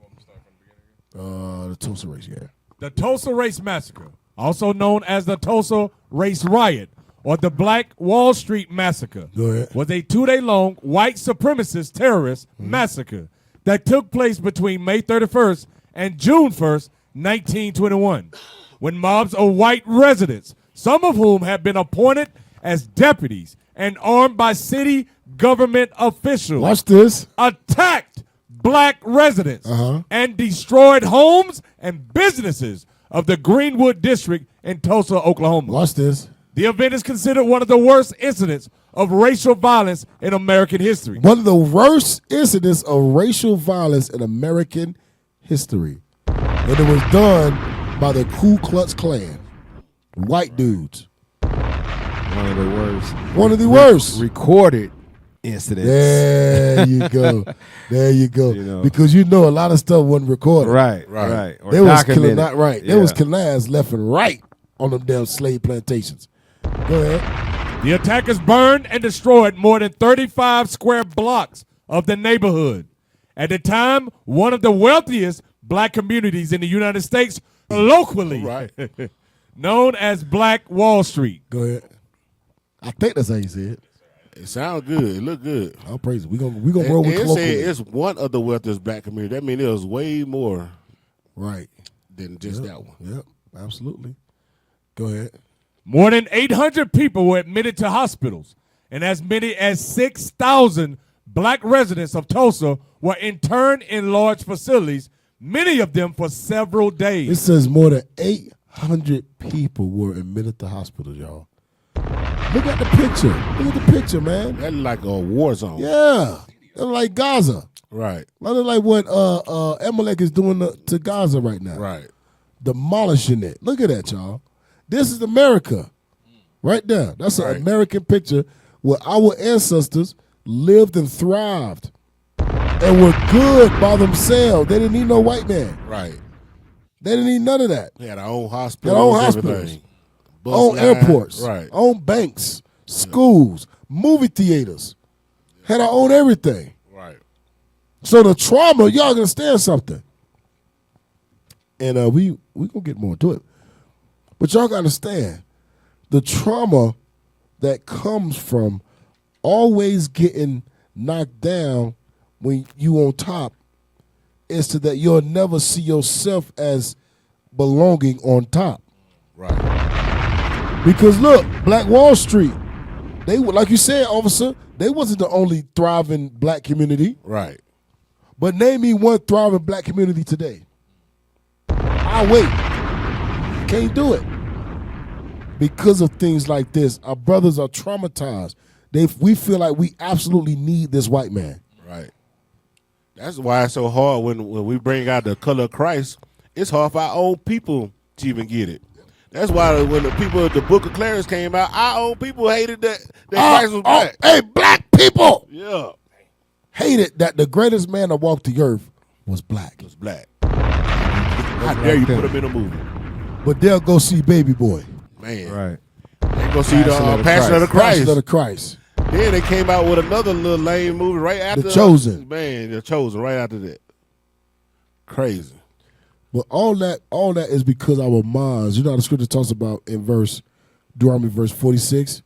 The Tulsa race, yeah. The Tulsa Race Massacre, also known as the Tulsa Race Riot or the Black Wall Street Massacre, Go ahead. was a 2-day-long white supremacist terrorist massacre that took place between May 31st and June 1st, 1921, when mobs of white residents, some of whom had been appointed as deputies and armed by city government officials, Watch this. attacked black residents Uh-huh. and destroyed homes and businesses of the Greenwood district in Tulsa, Oklahoma. Watch this. The event is considered one of the worst incidents of racial violence in American history. One of the worst incidents of racial violence in American history. And it was done by the Ku Klux Klan. White dudes. One of the worst. One of the worst. Recorded incidents. There you go. There you go. You know. Because you know a lot of stuff wasn't recorded. Right. Or They was documented. killing not right. Yeah. They was killing ass left and right on them damn slave plantations. Go ahead. The attackers burned and destroyed more than 35 square blocks of the neighborhood. At the time, one of the wealthiest black communities in the United States, locally Right. known as Black Wall Street. Go ahead. I think that's how you say it. It sounds good. It look good. I'll praise it. We gonna roll with And it colloquially. said it's one of the wealthiest black community. That means it was way more Right. than just that one. Yep. Absolutely. Go ahead. More than 800 people were admitted to hospitals, and as many as 6,000 black residents of Tulsa were interned in large facilities, many of them for several It days. says more than 800 people were admitted to hospitals, y'all. Look at the picture. Look at the picture, man. That's like a war zone. Yeah. It's like Gaza. Right. Look like what Amalek is doing to Gaza right now. Right. Demolishing it. Look at that, y'all. This is America. Right there. That's Right. an American picture where our ancestors lived and thrived and were good by themselves. They didn't need no white man. Right. They didn't need none of that. They had our own hospitals. Their own hospitals. everything. Bus Own line. airports. Right. Own banks. Schools. Movie theaters. Had our own everything. Right. So the trauma, y'all understand something. And we gonna get more into it. But y'all gotta understand the trauma that comes from always getting knocked down when you on top is to that you'll never see yourself as belonging on top. Right. Because look, Black Wall Street, they like you said, officer, they wasn't the only thriving black community. Right. But name me one thriving black community today. I'll wait. Can't do it. Because of things like this, our brothers are traumatized. We feel like we absolutely need this white man. Right. That's why it's so hard when we bring out the color of Christ. It's hard for our own people to even get it. That's why when the Book of Clarence came out, our own people hated that Christ was black. Hey, black people Yeah. hated that the greatest man that walked the earth was black. Was black. How dare you put him in a movie? But they'll go see Baby Boy. Man. Right. They go see the Passion of the Christ. Passion of the Christ. Then they came out with another little lame movie right after The Chosen. Man, The Chosen right after that. Crazy. But all that is because our minds. You know how the scripture talks about in Deuteronomy verse 46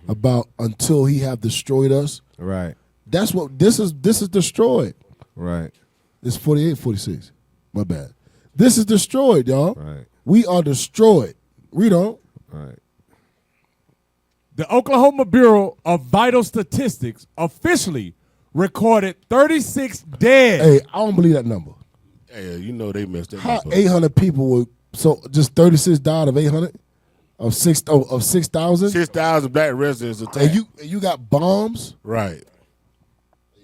about until he have destroyed us. Right. That's what this is destroyed. Right. It's 48, 46. My bad. This is destroyed, y'all. Right. We are destroyed. Read on. Right. The Oklahoma Bureau of Vital Statistics officially recorded 36 dead. Hey, I don't believe that number. Hey, you know they messed that How up. 800 people were so just 36 died of 800 of 6,000. 6,000 black residents attacked. And you got bombs. Right.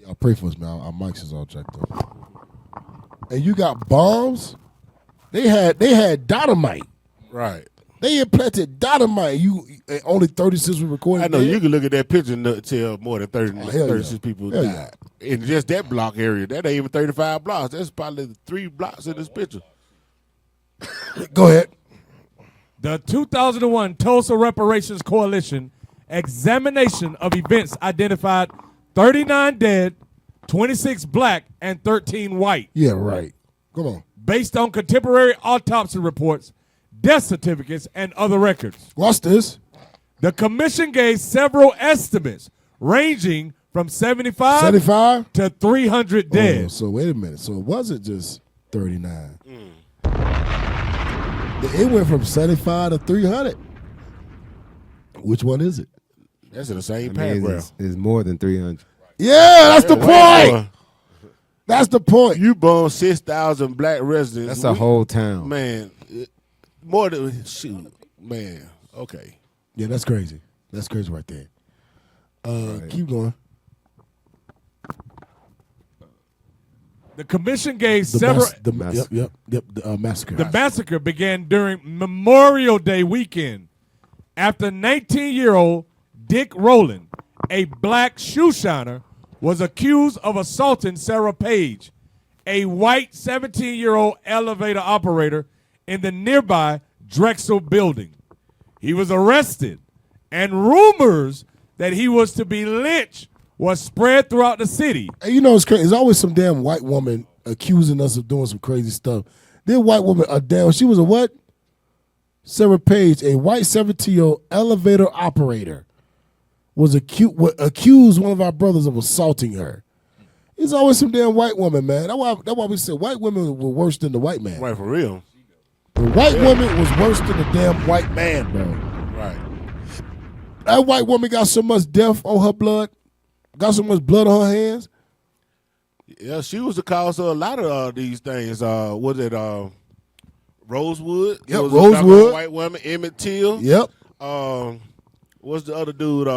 Y'all pray for us, man. Our mics is all jacked up. And you got bombs. They had dynamite. Right. They implanted dynamite. Only 36 were recorded. I know dead? you can look at that picture and tell more than 36 yeah. people Hell died. yeah. In just that block area. That ain't even 35 blocks. That's probably 3 blocks in this picture. Go ahead. The 2001 Tulsa Reparations Coalition examination of events identified 39 dead, 26 black, and 13 white. Yeah, right. Come on. Based on contemporary autopsy reports, death certificates, and other records. Watch this. The commission gave several estimates ranging from 75 75 to 300 dead. Oh, so wait a minute. So it wasn't just 39. It went from 75 to 300. Which one is it? That's in the same I mean, paragraph. it's more than 300. Yeah, that's the point. That's the point. You bombed 6,000 black residents. That's a whole town. Man, more than, shoot, man, okay. Yeah, that's crazy. That's crazy right there. Keep going. The commission gave several. Yep. The massacre. The massacre began during Memorial Day weekend after 19-year-old Dick Rowland, a black shoe shiner, was accused of assaulting Sarah Page, a white 17-year-old elevator operator in the nearby Drexel building. He was arrested, and rumors that he was to be lynched was spread throughout the city. And you know it's crazy. There's always some damn white woman accusing us of doing some crazy stuff. This white woman, she was a what? Sarah Page, a white 17-year-old elevator operator, was accused one of our brothers of assaulting her. There's always some damn white woman, man. That's why we said white women were worse than the white man. Right, for real. The white woman was worse than the damn white man, bro. Right. That white woman got so much death on her blood, got so much blood on her hands. Yeah, she was the cause of a lot of these things. Was it Rosewood? Yep, Was Rosewood. White woman, Emmett Till. Yep. What's the other dude?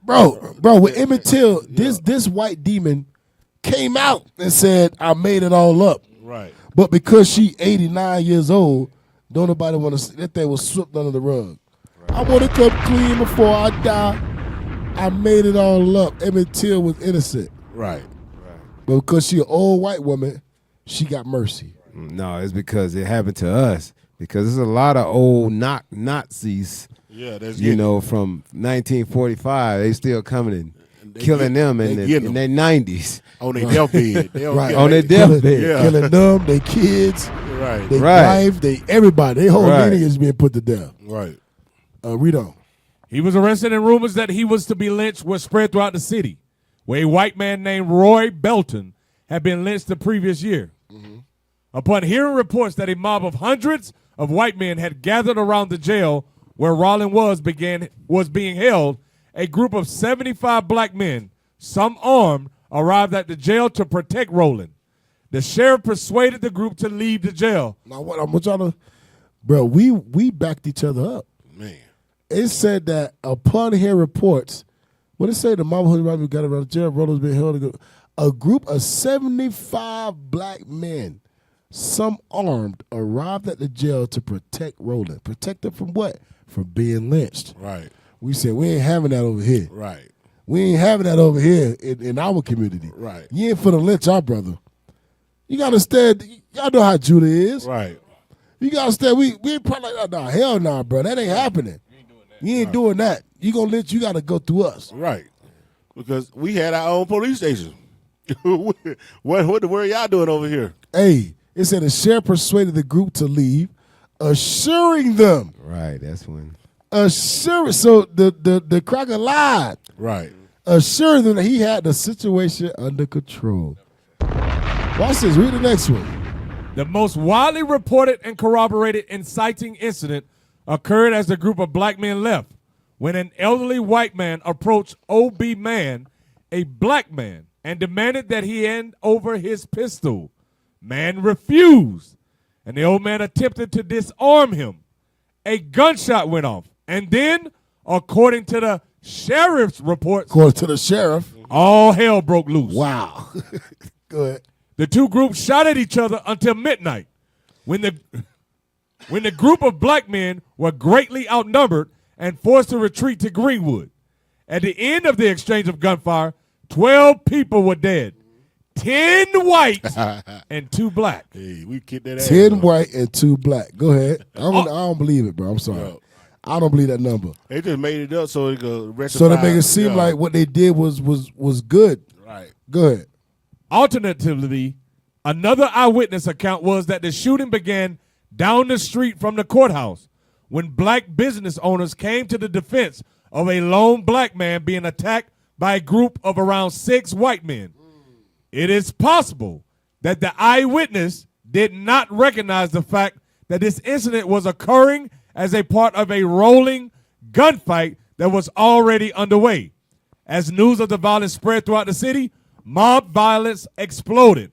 Bro, with Emmett Till, this white demon came out and said, I made it all up. Right. But because she 89 years old, don't nobody want to, that thing was swept under the rug. Right. I want to come clean before I die. I made it all up. Emmett Till was innocent. Right. But because she an old white woman, she got mercy. No, it's because it happened to us. Because there's a lot of old Nazis, yeah, that's from 1945. They still coming and killing them in their 90s. On their deathbed. Right. On their deathbed. Yeah. Killing them, their kids, right. their wife, everybody. Their whole lineage is being put to death. Right. Read on. He was arrested, and rumors that he was to be lynched were spread throughout the city, where a white man named Roy Belton had been lynched the previous year. Mm-hmm. Upon hearing reports that a mob of hundreds of white men had gathered around the jail where Rollin was being held, a group of 75 black men, some armed, arrived at the jail to protect Rowland. The sheriff persuaded the group to leave the jail. Now what I'm trying to, bro, we backed each other up. Man. It said that upon hearing reports, what it say? The mama who got around the jail, Rowland's been held. A group of 75 black men, some armed, arrived at the jail to protect Rowland. Protect them from what? From being lynched. Right. We said we ain't having that over here. Right. We ain't having that over here in our community. Right. You ain't for the lynch our brother. You gotta understand. Y'all know how Judah is. Right. You gotta understand. We ain't probably like, nah, hell nah, bro. That ain't happening. You ain't doing that. You gonna lynch? You gotta go through us. Right. Because we had our own police station. what the world y'all doing over here? Hey, it said the sheriff persuaded the group to leave, assuring them. Right, that's when. Assuring. So the cracker lied. Right. Assuring them that he had the situation under control. Watch this. Read the next one. The most widely reported and corroborated inciting incident occurred as the group of black men left, when an elderly white man approached O.B. Man, a black man, and demanded that he hand over his pistol. Man refused, and the old man attempted to disarm him. A gunshot went off, and then, according to the sheriff's reports, According to the sheriff. all hell broke loose. Wow. Go ahead. The two groups shot at each other until midnight, when the group of black men were greatly outnumbered and forced to retreat to Greenwood. At the end of the exchange of gunfire, 12 people were dead, 10 white and 2 black. Hey, we kicked that ass. 10 white and 2 black. Go ahead. I don't believe it, bro. I'm sorry. Yeah. I don't believe that number. They just made it up so it could rectify. So to make it seem yeah. like what they did was good. Right. Go ahead. Alternatively, another eyewitness account was that the shooting began down the street from the courthouse when black business owners came to the defense of a lone black man being attacked by a group of around 6 white men. It is possible that the eyewitness did not recognize the fact that this incident was occurring as a part of a rolling gunfight that was already underway. As news of the violence spread throughout the city, mob violence exploded.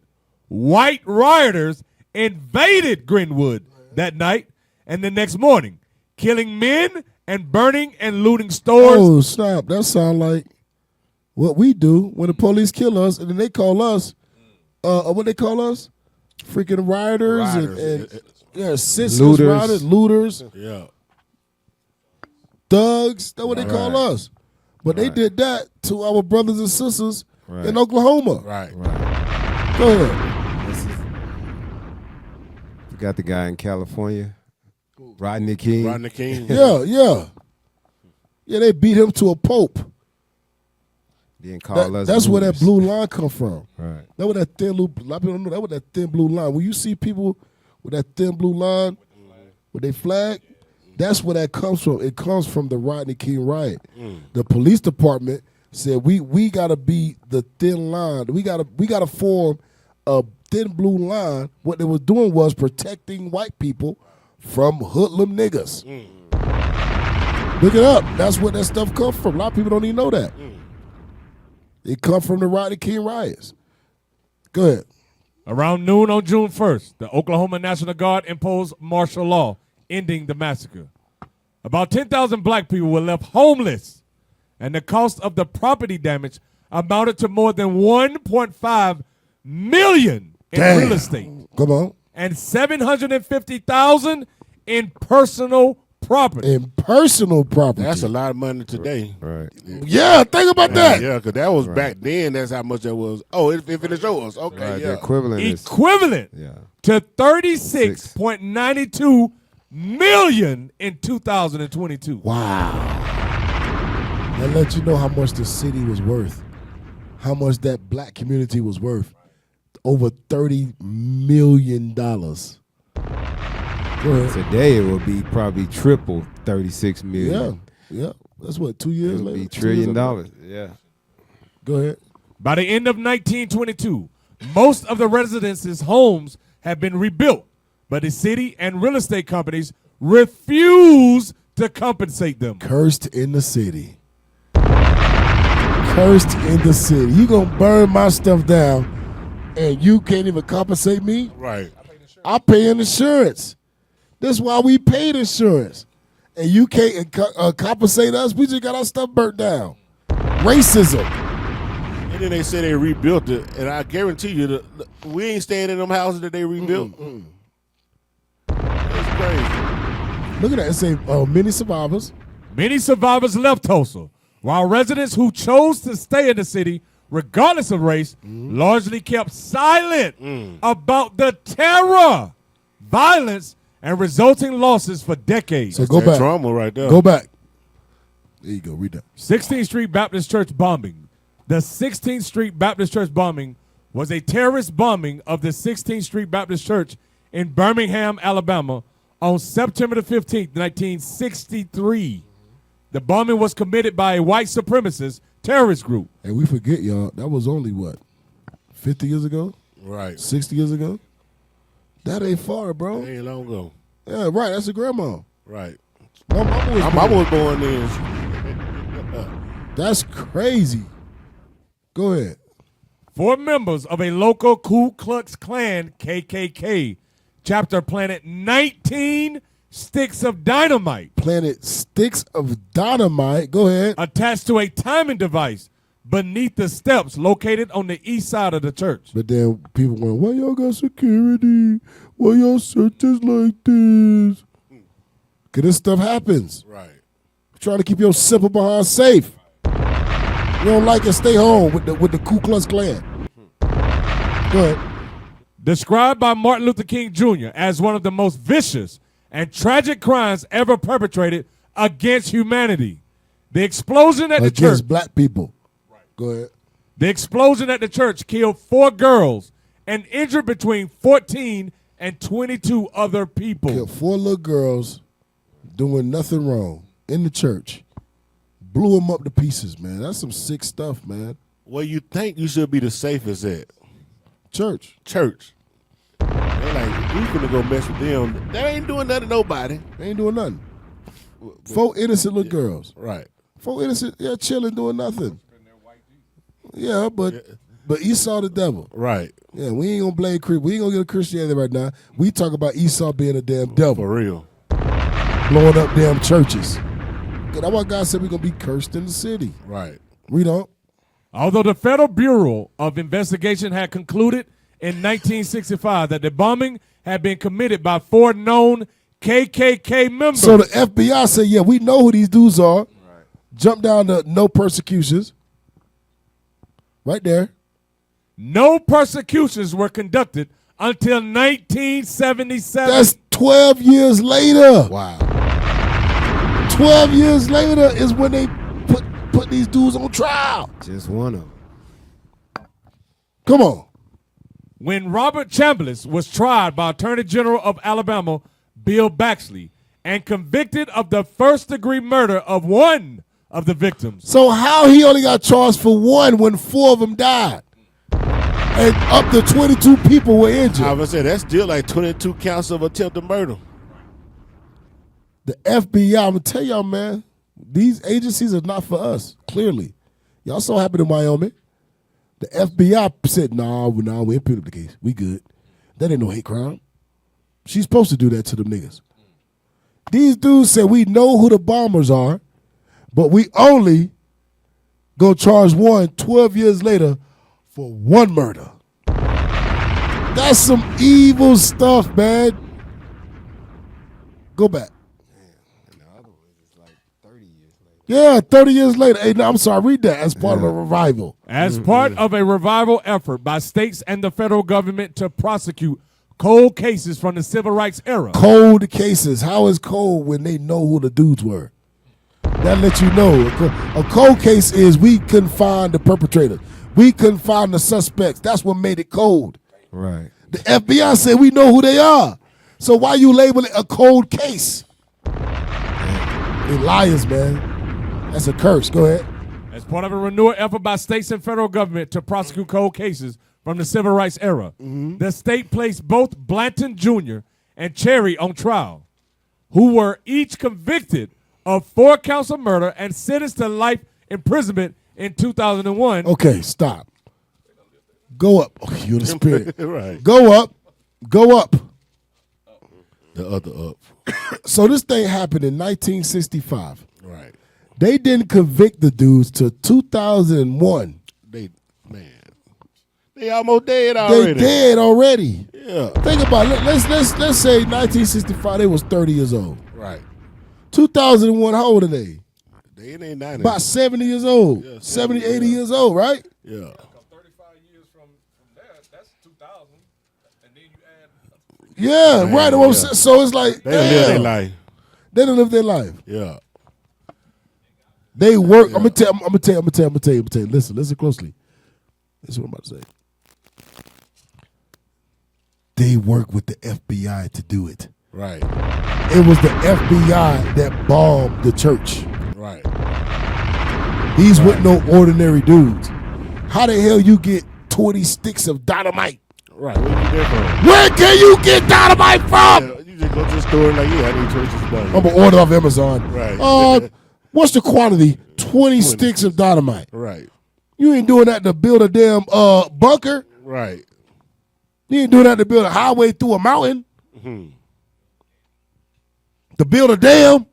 White rioters invaded Greenwood that night and the next morning, killing men and burning and looting stores. Oh, snap. That sound like what we do when the police kill us and then they call us, what they call us? Freaking rioters. And sisters, Looters. rioters, looters, Yeah. thugs. That's what they call us. But they did that to our brothers and sisters in Oklahoma. Right. Go ahead. You got the guy in California, Rodney King. Rodney King. Yeah. Yeah, they beat him to a pope. Didn't call us. That's where that losers. blue line come from. Right. That where that thin blue. A lot of people don't know that where that thin blue line. When you see people with that thin blue line, with their flag, that's where that comes from. It comes from the Rodney King riot. The police department said we gotta be the thin line. We gotta form a thin blue line. What they was doing was protecting white people from hoodlum niggas. Look it up. That's where that stuff comes from. A lot of people don't even know that. It come from the Rodney King riots. Go ahead. Around noon on June 1st, the Oklahoma National Guard imposed martial law, ending the massacre. About 10,000 black people were left homeless, and the cost of the property damage amounted to more than $1.5 million in real estate Come on. and $750,000 in personal property. In personal property. That's a lot of money today. Right. Yeah, think about that. Yeah, because that was back then. That's how much that was. Oh, it finished yours. Okay, Right. yeah. The equivalent is. Equivalent Yeah. to $36.92 million in 2022. Wow. That lets you know how much the city was worth. How much that black community was worth. Over $30 million. Go ahead. Today it would be probably triple 36 million. Yeah. That's what, 2 It years would later? be $1 2 years trillion. later? Yeah. Go ahead. By the end of 1922, most of the residents' homes had been rebuilt, but the city and real estate companies refused to compensate them. Cursed in the city. cursed in the city. You gonna burn my stuff down, and you can't even compensate me? Right. I pay insurance. That's why we paid insurance, and you can't compensate us. We just got our stuff burnt down. Racism. And then they say they rebuilt it, and I guarantee you that we ain't staying in them houses that they rebuilt. That's crazy. Look at that. It say many survivors. Many survivors left Tulsa, while residents who chose to stay in the city, regardless of race, largely kept silent about the terror, violence, and resulting losses for decades. So go That back. trauma right there. Go back. There you go. Read that. 16th Street Baptist Church bombing. The 16th Street Baptist Church bombing was a terrorist bombing of the 16th Street Baptist Church in Birmingham, Alabama on September the 15th, 1963. The bombing was committed by a white supremacist terrorist group. And we forget, y'all, that was only what? 50 years ago? Right. 60 years ago? That ain't far, bro. That ain't long ago. Yeah, right. That's a grandma. Right. My mama was My born. mama was born then. That's crazy. Go ahead. 4 members of a local Ku Klux Klan KKK chapter planted 19 sticks of dynamite Planted sticks of dynamite. Go ahead. attached to a timing device beneath the steps located on the east side of the church. But then people went, why y'all got security? Why y'all searches like this? Because this stuff happens. Right. Trying to keep your simple behind safe. You don't like it, stay home with the Ku Klux Klan. Go ahead. Described by Martin Luther King Jr. as one of the most vicious and tragic crimes ever perpetrated against humanity. The explosion at the Against church. black people. Go ahead. The explosion at the church killed 4 girls and injured between 14 and 22 other people. Killed 4 little girls doing nothing wrong in the church. Blew them up to pieces, man. That's some sick stuff, man. Where you think you should be the safest at? Church. Church. They're like, we finna go mess with them. That ain't doing nothing to nobody. They ain't doing nothing. 4 innocent little girls. Right. 4 innocent, yeah, chilling, doing nothing. Yeah, but Esau the devil. Right. Yeah, we ain't gonna blame Christ. We ain't gonna get a Christianity right now. We talk about Esau being a damn devil, For real. blowing up damn churches. That's why God said we're gonna be cursed in the city. Right. We don't. Although the Federal Bureau of Investigation had concluded in 1965 that the bombing had been committed by 4 known KKK members. So the FBI said, yeah, we know who these dudes are. Right. Jump down to no persecutions. Right there. No persecutions were conducted until 1977. That's 12 years later. Wow. 12 years later is when they put these dudes on trial. Just one of them. Come on. When Robert Chambliss was tried by Attorney General of Alabama, Bill Baxley, and convicted of the first-degree murder of one of the victims. So how he only got charged for 1 when 4 of them died? And up to 22 people were injured. I was say that's still like 22 counts of attempted murder. The FBI, I'm going to tell y'all, man, these agencies are not for us, clearly. Y'all saw what happened in Wyoming. The FBI said, nah, we ain't picked up the case. We good. That ain't no hate crime. She's supposed to do that to them niggas. These dudes said, we know who the bombers are, but we only gonna charge 1 12 years later for 1 murder. That's some evil stuff, man. Go back. Yeah, 30 years later. Hey, no, I'm sorry, read that as part of a revival. As part of a revival effort by states and the federal government to prosecute cold cases from the civil rights era. Cold cases. How is cold when they know who the dudes were? That lets you know. A cold case is we couldn't find the perpetrators. We couldn't find the suspects. That's what made it cold. Right. The FBI said we know who they are. So why you label it a cold case? They liars, man. That's a curse. Go ahead. As part of a renewal effort by states and federal government to prosecute cold cases from the civil rights era, the state placed both Blanton Jr. and Cherry on trial, who were each convicted of 4 counts of murder and sentenced to life imprisonment in 2001. Okay, stop. Go up. Oh, you're the spirit. Right. Go up. Go up. The other up. So this thing happened in 1965. Right. They didn't convict the dudes till 2001. They almost dead already. They dead already. Yeah. Think about it. Let's say 1965. They was 30 years old. Right. 2001. How old are they? They in their 90s. About 70 years old. Yeah, 70, 80 years old, right? Yeah. 35 years from there, that's 2000. And then you add. Yeah, Man, right. yeah. So it's like, They done live their damn. life. They don't live their life. Yeah. They work. I'm gonna tell you. Listen closely. This is what I'm about to say. They work with the FBI to do it. Right. It was the FBI that bombed the church. Right. These weren't no ordinary dudes. How the hell you get 20 sticks of dynamite? Right. Where you get that from? Where can you get dynamite from? Yeah, you just go to the store and like, yeah, I need 20 sticks of dynamite. I'm gonna order off Amazon. Right. What's the quantity? 20 sticks of dynamite. Right. You ain't doing that to build a damn bunker. Right. You ain't doing that to build a highway through a mountain. Mm-hmm. To build a dam.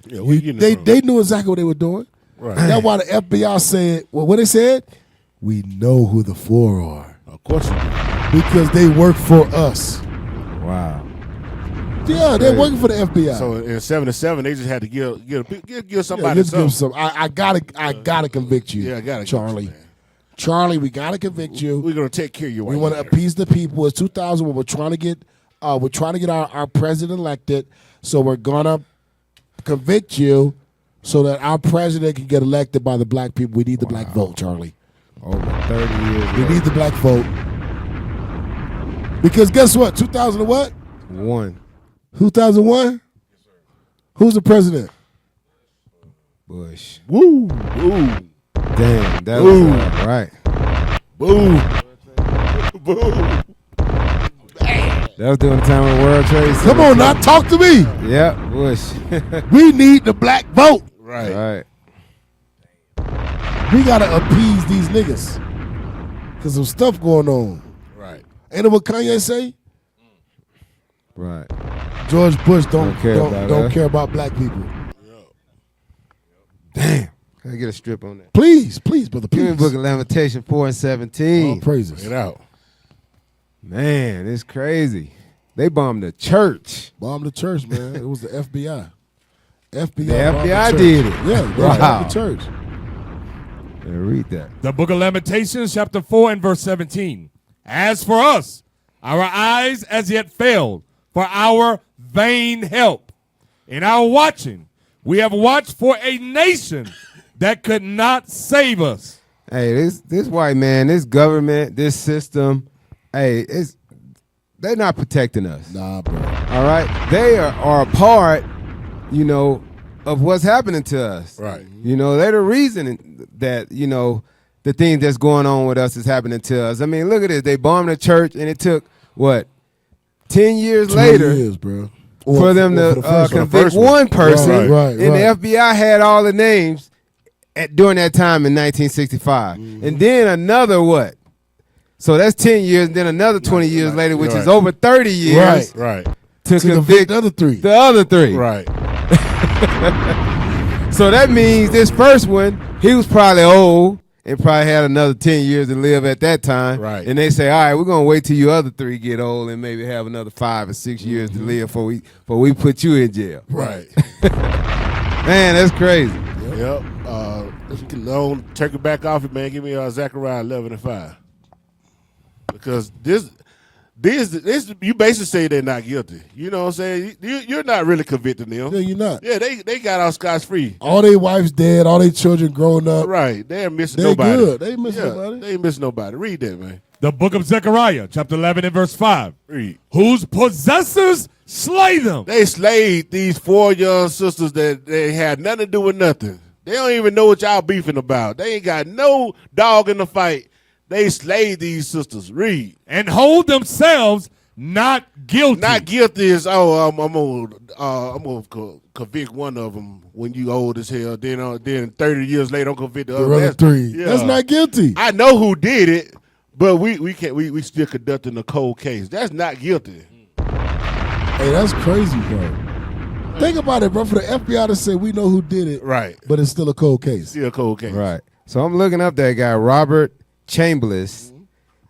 Yeah, where you getting it from? They knew exactly what they were doing. Right. That's why the FBI said, well, what they said? We know who the four are. Of course you do. Because they work for us. Wow. Yeah, they're working for the FBI. So in 77, they just had to give somebody let's give something. some. I gotta convict you. Yeah, I gotta Charlie. get you, man. Charlie, we gotta convict you. We're gonna take care of you. We want to appease the people. It's 2000 when we're trying to get our president elected. So we're gonna convict you so that our president can get elected by the black people. We need the black vote, Charlie. Over 30 years. We need the black vote. Because guess what? 2000 and what? 1. 2001? Who's the president? Bush. Woo. Boom. Damn, that Ooh. was right. Boom. Boom. That was during the time of the World Trade Center. Come on now, talk to me. Yep, Bush. We need the black vote. Right. Right. We gotta appease these niggas. Cause some stuff going on. Right. Ain't that what Kanye say? Right. George Bush don't Don't care about us. black people. Damn. Can I get a strip on that? Please, brother, Give me please. Book of Lamentation 4 and 17. All praises. Get out. Man, it's crazy. They bombed the church. Bomb the church, man. It was the FBI. FBI. The bombed FBI church. did it. Yeah, they Wow. bombed the church. Yeah, read that. The book of Lamentations, chapter 4 and verse 17. As for us, our eyes as yet failed for our vain help. In our watching, we have watched for a nation that could not save us. Hey, this white man, this government, this system, hey, they're not protecting us. Nah, bro. All right? They are a part, of what's happening to us. Right. They're the reason that, the thing that's going on with us is happening to us. I mean, look at this. They bombed the church, and it took, 10 years 2 later years, bro. for them or for to the first one. convict one person. Right. And the FBI had all the names during that time in 1965. Mm-hmm. And then another So that's 10 years, and then another 20 years later, which is over 30 years Right. to To convict the other three. the other three. Right. So that means this first one, he was probably old and probably had another 10 years to live at that time. Right. And they say, all right, we're going to wait till you other three get old and maybe have another 5 or 6 years to live before we put you in jail. Right. Man, that's crazy. Yep. Let's get long turkey back off it, man. Give me Zechariah 11 and 5. Because this you basically say they're not guilty. You know what I'm saying? You're not really convicting them. Yeah, you're not. Yeah, they got out scotch free. All their wives dead, all their children grown up. Right. They ain't missing They're nobody. good. They ain't missing nobody. They ain't missing nobody. Read that, man. The book of Zechariah, chapter 11 and verse 5. Read. Whose possessors slay them. They slayed these 4 young sisters that they had nothing to do with nothing. They don't even know what y'all beefing about. They ain't got no dog in the fight. They slayed these sisters. Read. And hold themselves not guilty. Not guilty is I'm gonna convict one of them when you old as hell. Then 30 years later I'm convict the other. That's three. That's not guilty. I know who did it, but we can't. We still conducting a cold case. That's not guilty. Hey, that's crazy, bro. Think about it, bro. For the FBI to say we know who did it, Right? but it's still a cold case. Still a cold case. Right. So I'm looking up that guy, Robert Chambliss.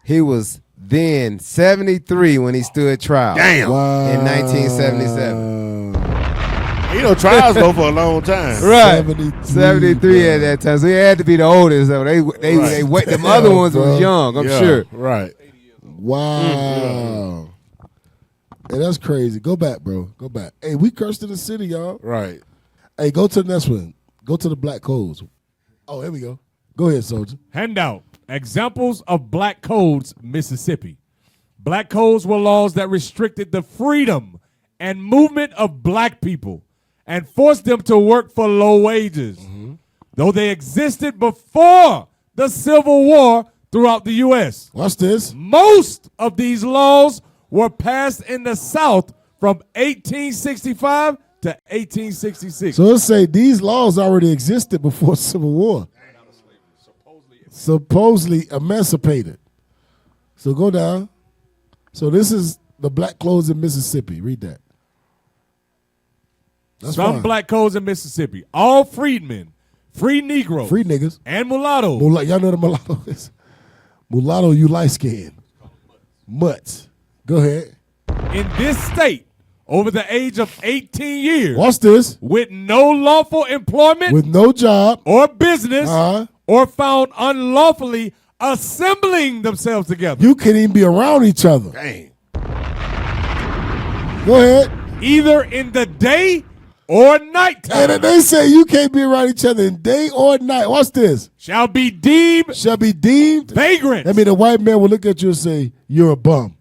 He was then 73 when he stood trial. Damn. Wow. In 1977. Trials go for a long time. Right. 73 at that time. So he had to be the oldest. So they them other ones was young, I'm sure. Right. Wow. Hey, that's crazy. Go back, bro. Go back. Hey, we cursed in the city, y'all. Right. Hey, go to the next one. Go to the black codes. Oh, here we go. Go ahead, soldier. Handout. Examples of black codes, Mississippi. Black codes were laws that restricted the freedom and movement of black people and forced them to work for low wages. Though they existed before the Civil War throughout the U.S. Watch this. Most of these laws were passed in the South from 1865 to 1866. So let's say these laws already existed before Civil War. Supposedly emancipated. So go down. So this is the black codes in Mississippi. Read that. That's Some fine. black codes in Mississippi. All freedmen, free Negroes, Free niggas. and mulattoes. Y'all know what a mulatto is? Mulatto, you light skinned. Mutts. Go ahead. in this state over the age of 18 years Watch this. with no lawful employment With no job. or business Uh-huh. or found unlawfully assembling themselves together, You can't even be around each other. Dang. Go ahead. either in the day or nighttime, And they say you can't be around each other in day or night. Watch this. shall be deemed Shall be deemed. vagrant. I mean, the white man will look at you and say, you're a bum.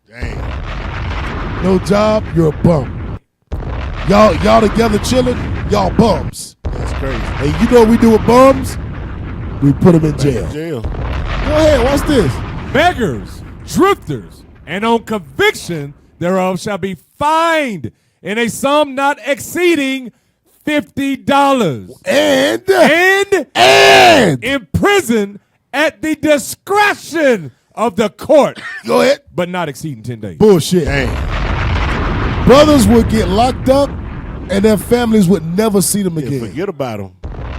Dang. No job, you're a bum. Y'all together chilling, y'all bums. That's crazy. And you know what we do with bums? We put them in jail. Jail. Go ahead, watch this. Beggars, drifters, and on conviction thereof shall be fined in a sum not exceeding $50 And imprisoned at the discretion of the court, go ahead. but not exceeding 10 days. Bullshit. Dang. Brothers would get locked up and their families would never see them Yeah, again. forget about them.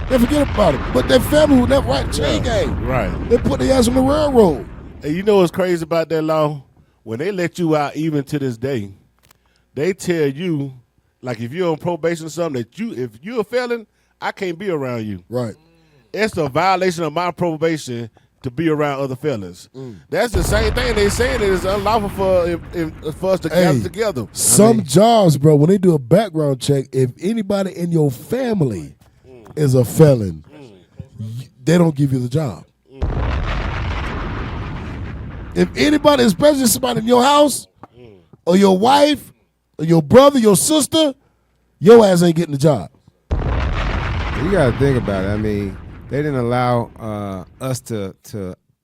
They forget about it. But their family would never write chain gang. Right. They put their ass on the railroad. And you know what's crazy about that law? When they let you out, even to this day, they tell you, like if you're on probation or something, that if you're a felon, I can't be around you. Right. It's a violation of my probation to be around other fellas. That's the same thing they saying that it's unlawful for us to gather together. Some jobs, bro, when they do a background check, if anybody in your family is a felon, they don't give you the job. If anybody, especially somebody in your house, or your wife, or your brother, your sister, your ass ain't getting the job. You got to think about it. I mean, they didn't allow us to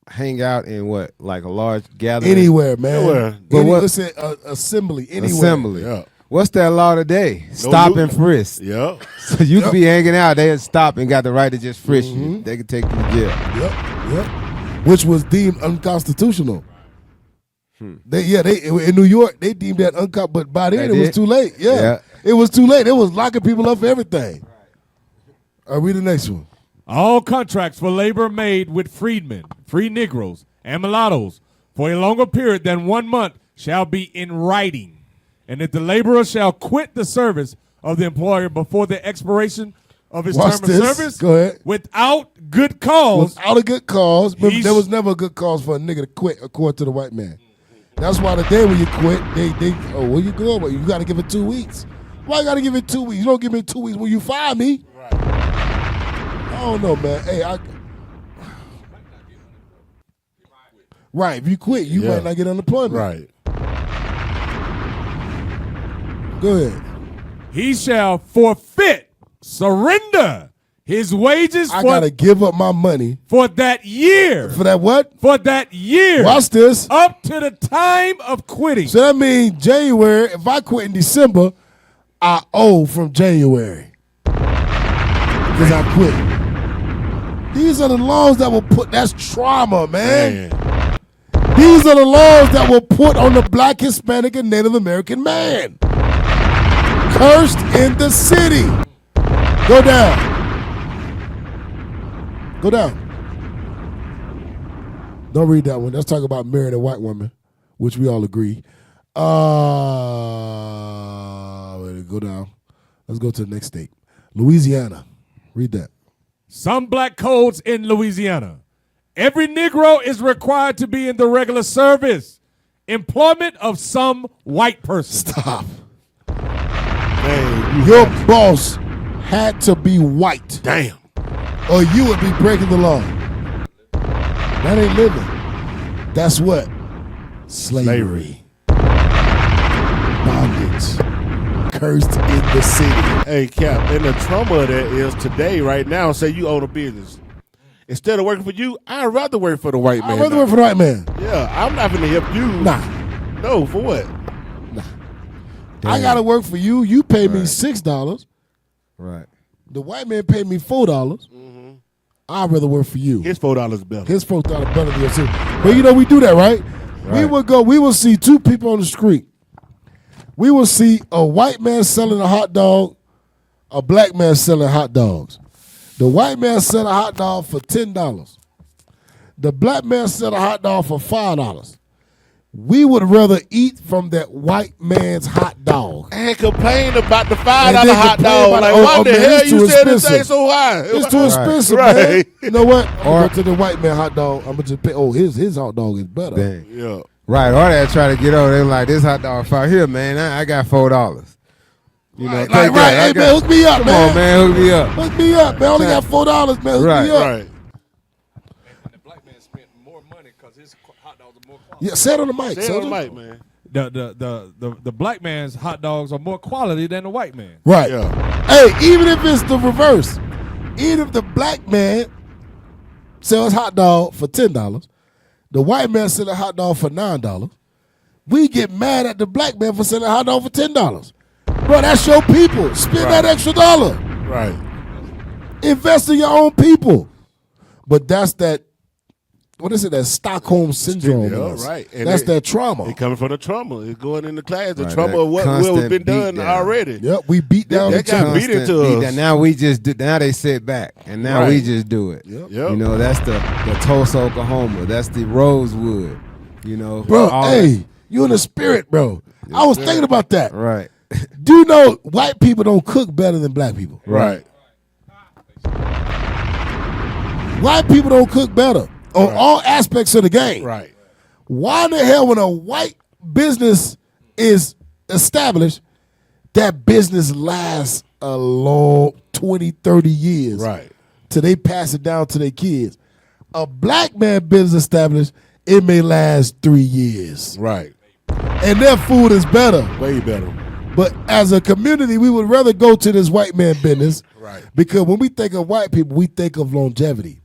hang out in what, like a large gathering? Anywhere, man. Anywhere. But what- let's say assembly, anywhere. Assembly. Yeah. What's that law today? Stop loot. and frisk. Yeah. So you could be hanging out, they'd stop and got the right to just frisk you. They could take you to jail. Yep. Which was deemed unconstitutional. They in New York they deemed that unconstitutional, but by then They it was did? too late. Yeah, it was too late. It was locking people up for everything. All right, read the next one. All contracts for labor made with freedmen, free Negroes, and mulattoes for a longer period than 1 month shall be in writing, and that the laborer shall quit the service of the employer before the expiration of his Watch term this. of service Go ahead. without good cause. Without a good cause, but He's- there was never a good cause for a nigga to quit according to the white man. That's why the day when you quit, they where you going? Well, you got to give it 2 weeks. Why you got to give it 2 weeks? You don't give me 2 weeks when you fire me. Right. I don't know, man. Hey, right. If you quit, you might not get unemployment. Right. Go ahead. He shall forfeit, surrender His wages I gotta give up my money for that year. for that what? For that year. Watch this. Up to the time of quitting. So that means January. If I quit in December, I owe from January because I quit. These are the laws that will put. That's trauma, man. These are the laws that were put on the Black, Hispanic, and Native American man. Cursed in the city. Go down. Go down. Don't read that one. Let's talk about marrying a white woman, which we all agree. Go down. Let's go to the next state. Louisiana. Read that. Some black codes in Louisiana. Every Negro is required to be in the regular service. Employment of some white person. Stop. Your boss had to be white. Damn. Or you would be breaking the law. That ain't living. That's what? Slavery. Bondage. Cursed in the city. Hey, Cap, and the trauma of that is today, right now, say you own a business. Instead of working for you, I'd rather work for the white man. I'd rather work for the white man. Yeah, I'm not going to help you. Nah. No, for what? I got to work for you. You pay me $6. Right. The white man paid me $4. I'd rather work for you. His $4 better. His $4 better than yours. But you know, we do that, right? We will see two people on the street. We will see a white man selling a hot dog, a black man selling hot dogs. The white man selling a hot dog for $10. The black man selling a hot dog for $5. We would rather eat from that white man's hot dog. And complain about the $5 hot complain dog. about Like, it. why the Man, hell it's you too said this expensive. thing so high? It's too expensive, Right. man. You know what? I'm going to go to the white man hot dog. I'm going to just pay. Oh, his hot dog is better. Dang. Yeah. Right, or they try to get over. They're like, this hot dog out here, man. I got $4. You know, take Right. that. Hey, man, hook me up, Come man. on, man, hook me up. Hook me up, man. I only got $4, man. Hook Right, me up. Right. The black man spent more money because his hot dogs are more quality. Yeah, say it on the mic. Say it on the mic, man. The black man's hot dogs are more quality than the white man. Right. Yeah. Hey, even if it's the reverse, even if the black man sells hot dog for $10, the white man sells a hot dog for $9, we get mad at the black man for selling a hot dog for $10. Bro, that's your people. Spend that extra dollar. Right. Invest in your own people. But that's that, what is it, that Stockholm syndrome. Yeah, is. right. And That's that trauma. It coming from the trauma. It's going in the class. The Right, trauma that of what constant been done beatdown. already. Yep, we beat down That each got other. beat into us. Beat. Now we just do. Now they sit back, and now we Right. just do it. Yep. Yep. You know, that's the Tulsa, Oklahoma. That's the Rosewood. You know, Bro, all hey, you in the spirit, bro. I was thinking about that. that. Right. Do you know white people don't cook better than black people? Right. White people don't cook better on all aspects of the game. Right. Why in the hell, when a white business is established, that business lasts a long 20, 30 years Right. till they pass it down to their kids? A black man business established, it may last 3 years. Right. And their food is better. Way better. But as a community, we would rather go to this white man business. Right. Because when we think of white people, we think of longevity.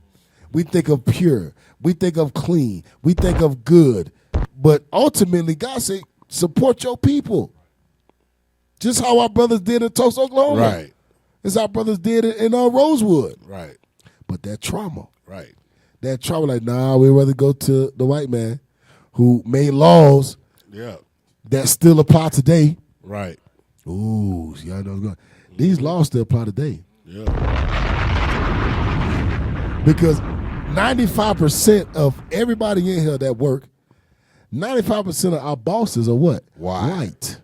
We think of pure. We think of clean. We think of good. But ultimately, God said, support your people. Just how our brothers did in Tulsa, Oklahoma. Right. It's how our brothers did in Rosewood. Right. But that trauma. Right. That trauma, like, nah, we'd rather go to the white man who made laws Yeah. that still apply today. Right. Ooh, see, I know it's going. These laws still apply today. Yeah. Because 95% of everybody in here that work, 95% of our bosses are what? White.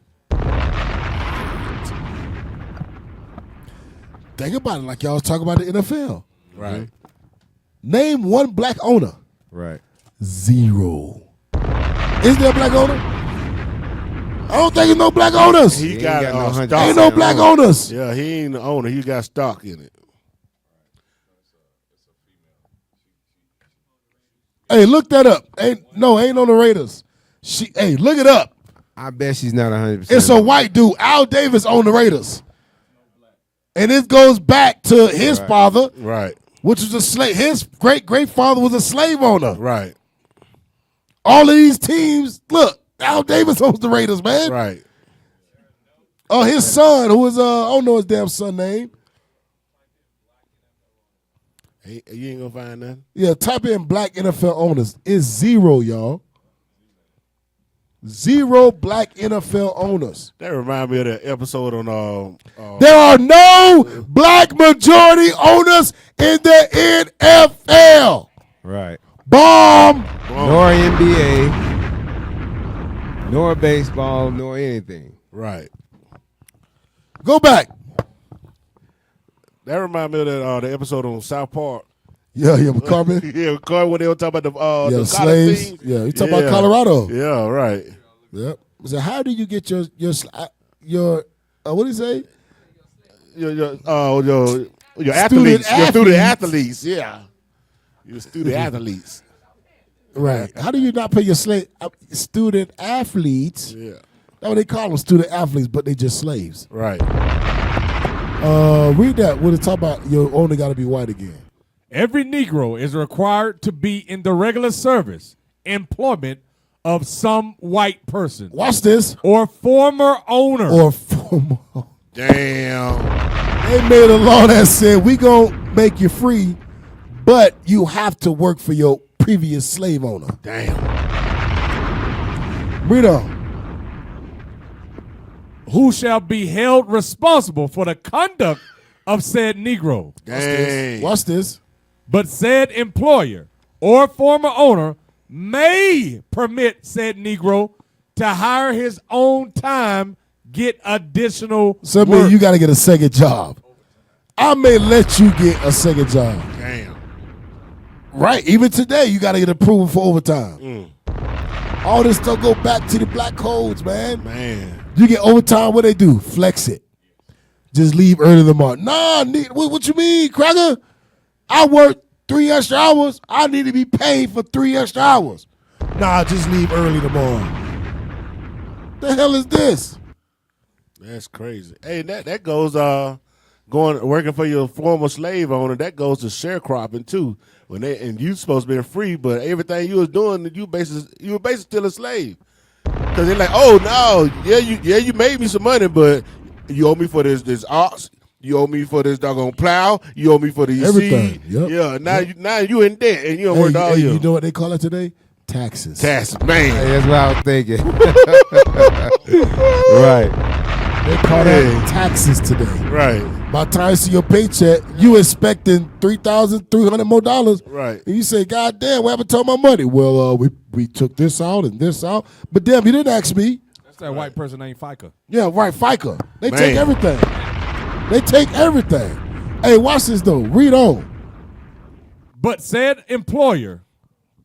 Think about it like y'all was talking about the NFL. Right. Name one black owner. Right. Zero. Is there a black owner? I don't think there's no black owners. He ain't got, got no stock. Ain't no black owners. Yeah, he ain't the owner. He got stock in it. Hey, look that up. Ain't on the Raiders. Hey, look it up. I bet she's not 100%. It's a white dude. Al Davis on the Raiders. And it goes back to his father, Right. which was a slave. His great-great-father was a slave owner. Right. All of these teams, look, Al Davis owns the Raiders, man. Right. Oh, his son, who is, I don't know his damn son name. Hey, you ain't gonna find nothing. Yeah, type in black NFL owners. It's 0, y'all. 0 black NFL owners. That remind me of that episode on There are no black majority owners in the NFL. Right. Bomb. Nor NBA, nor baseball, nor anything. right. Go back. That remind me of that the episode on South Park. Yeah, Carmen. Yeah, Carl, when they were talking about Yeah, the slaves. thing. Yeah, you talking about Colorado. Yeah, right. Yep. So how do you get your what do you say? Your Student athletes, your student athletes. athletes. Yeah, your student athletes. Right. How do you not pay your student athletes? Yeah, That's what they call them, student athletes, but they just slaves. right. Read that. When it talk about you only got to be white again. Every Negro is required to be in the regular service, employment of some white person Watch this. or former owner. Or former. Damn. They made a law that said we gonna make you free, but you have to work for your previous slave owner. Damn. Read on. who shall be held responsible for the conduct of said Negro. Dang. Watch this. But said employer or former owner may permit said Negro to hire his own time, get additional So work. you got to get a second job. I may let you get a second job. Damn. Right. Even today, you got to get approval for overtime. All this stuff go back to the black codes, man. Man. You get overtime, what they do? Flex it. Just leave early tomorrow. Nah, what you mean, Cracker? I work 3 extra hours. I need to be paid for 3 extra hours. Nah, just leave early tomorrow. The hell is this? That's crazy. Hey, that goes working for your former slave owner. That goes to sharecropping too. And you supposed to be free, but everything you was doing, you were basically still a slave. Because they're like, oh no, you made me some money, but you owe me for this ox. You owe me for this doggone plow. You owe me for the Everything. seed. Yep. Yeah. Now you in debt and you don't work all year. You know what they call it today? Taxes. Tax, man. Hey, that's what I was thinking. Right. They call that taxes today. Right. By the time you see your paycheck, you expecting $3,300 more dollars. Right. And you say, God damn, what happened to all my money? Well, we took this out and this out. But damn, you didn't ask me. That's that white person named FICA. Yeah, right, FICA. They Man. take everything. They take everything. Hey, watch this though. Read on. But said employer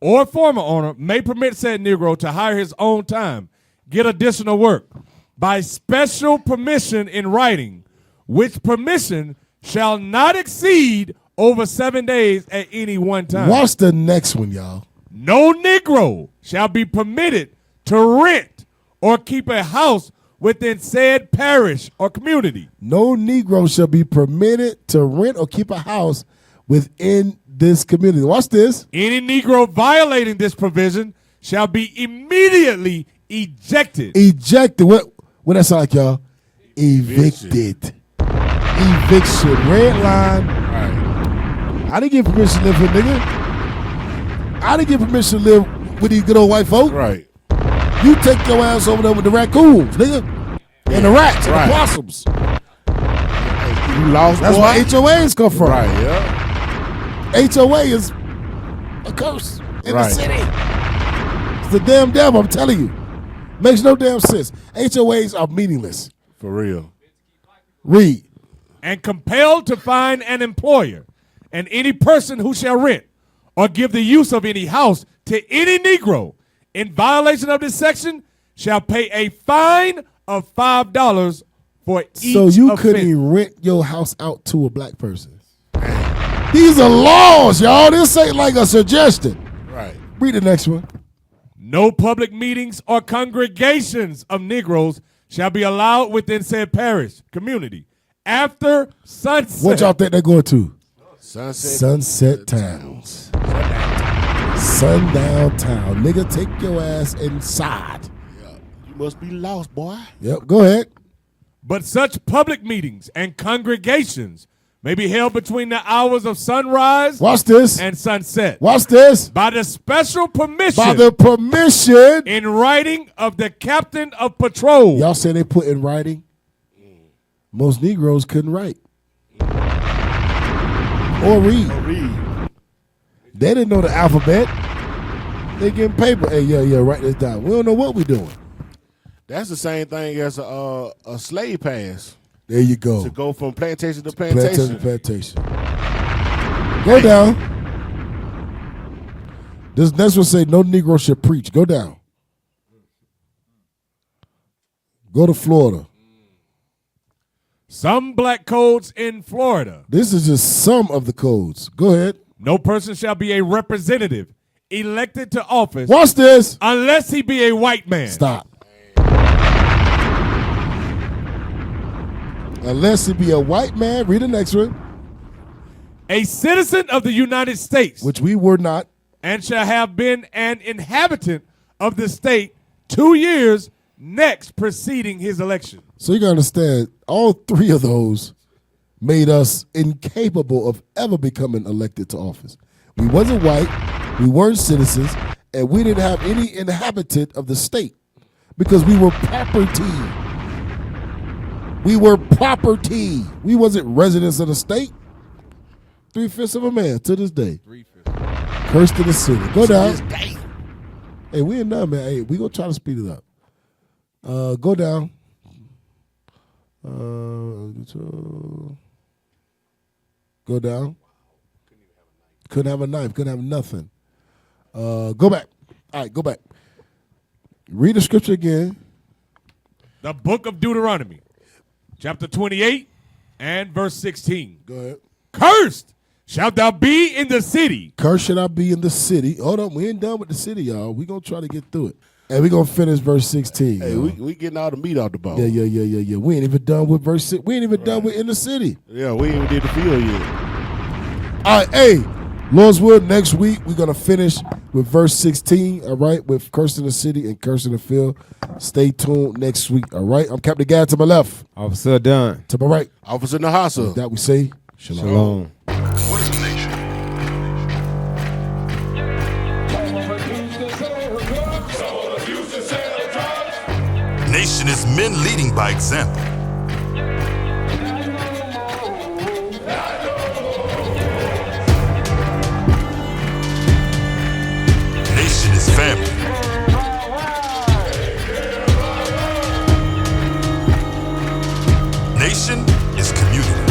or former owner may permit said Negro to hire his own time, get additional work, by special permission in writing, which permission shall not exceed over 7 days at any one time. Watch the next one, y'all. No Negro shall be permitted to rent or keep a house within said parish or community. No Negro shall be permitted to rent or keep a house within this community. Watch this. Any Negro violating this provision shall be immediately ejected. Ejected. What that sound like, y'all? Evicted. Eviction. Red line. Right. I didn't get permission to live here, nigga. I didn't get permission to live with these good old white folk. Right. You take your ass over there with the raccoons, nigga. And the rats and Right. the possums. You lost. That's boy? where HOAs come from. Right. Yeah. HOA is a curse in the Right. city. It's the damn devil, I'm telling you. Makes no damn sense. HOAs are meaningless. For real. Read. And compelled to find an employer and any person who shall rent or give the use of any house to any Negro in violation of this section shall pay a fine of $5 for each So you offense. couldn't even rent your house out to a black person. These are laws, y'all. This ain't like a suggestion. Right. Read the next one. No public meetings or congregations of Negroes shall be allowed within said parish, community, after sunset. What y'all think they're going to? Sunset Towns. Sundown Town. Nigga, take your ass inside. You must be lost, boy. Yep, go ahead. But such public meetings and congregations may be held between the hours of sunrise Watch this. and sunset Watch this. by the special permission By the permission. in writing of the captain of patrol. Y'all say they put in writing? Most Negroes couldn't write. Or read. They didn't know the alphabet. They getting paper. Hey, yeah, write this down. We don't know what we doing. That's the same thing as a slave pass There you go. to go from plantation to Plantation plantation. to plantation. Go down. This next one say no Negro should preach. Go down. Go to Florida. Some black codes in Florida. This is just some of the codes. Go ahead. No person shall be a representative elected to office Watch this. unless he be a white man. Stop. Unless it be a white man. Read the next one. A citizen of the United States, Which we were not. and shall have been an inhabitant of the state 2 years next preceding his election. So you got to understand, all three of those made us incapable of ever becoming elected to office. We wasn't white, we weren't citizens, and we didn't have any inhabitant of the state because we were property. We were property. We wasn't residents of the state. 3/5 of a man to this day. Cursed to the city. Go down. Hey, we ain't done, man. Hey, we gonna try to speed it up. Go down. Go down. Couldn't have a knife. Couldn't have nothing. Go back. All right, go back. Read the scripture again. The book of Deuteronomy, chapter 28 and verse 16. Go ahead. Cursed shalt thou be in the city. Cursed should I be in the city. Hold on, we ain't done with the city, y'all. We gonna try to get through it. And we gonna finish verse 16. Hey, y'all. we getting all the meat out the bone. Yeah. We ain't even done with verse 6. We ain't even done with in the city. Yeah, we ain't even did the field yet. All right, hey, Lord's will, next week we're going to finish with verse 16, all right, with cursing the city and cursing the field. Stay tuned next week, all right? I'm Captain Gad to my left. Officer Dunn. To my right. Officer Nahasa. That we say, shalom. Shalom. What is a nation? Nation is men leading by example. Nation is family. Nation is community.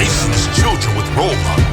Nation is children with role models.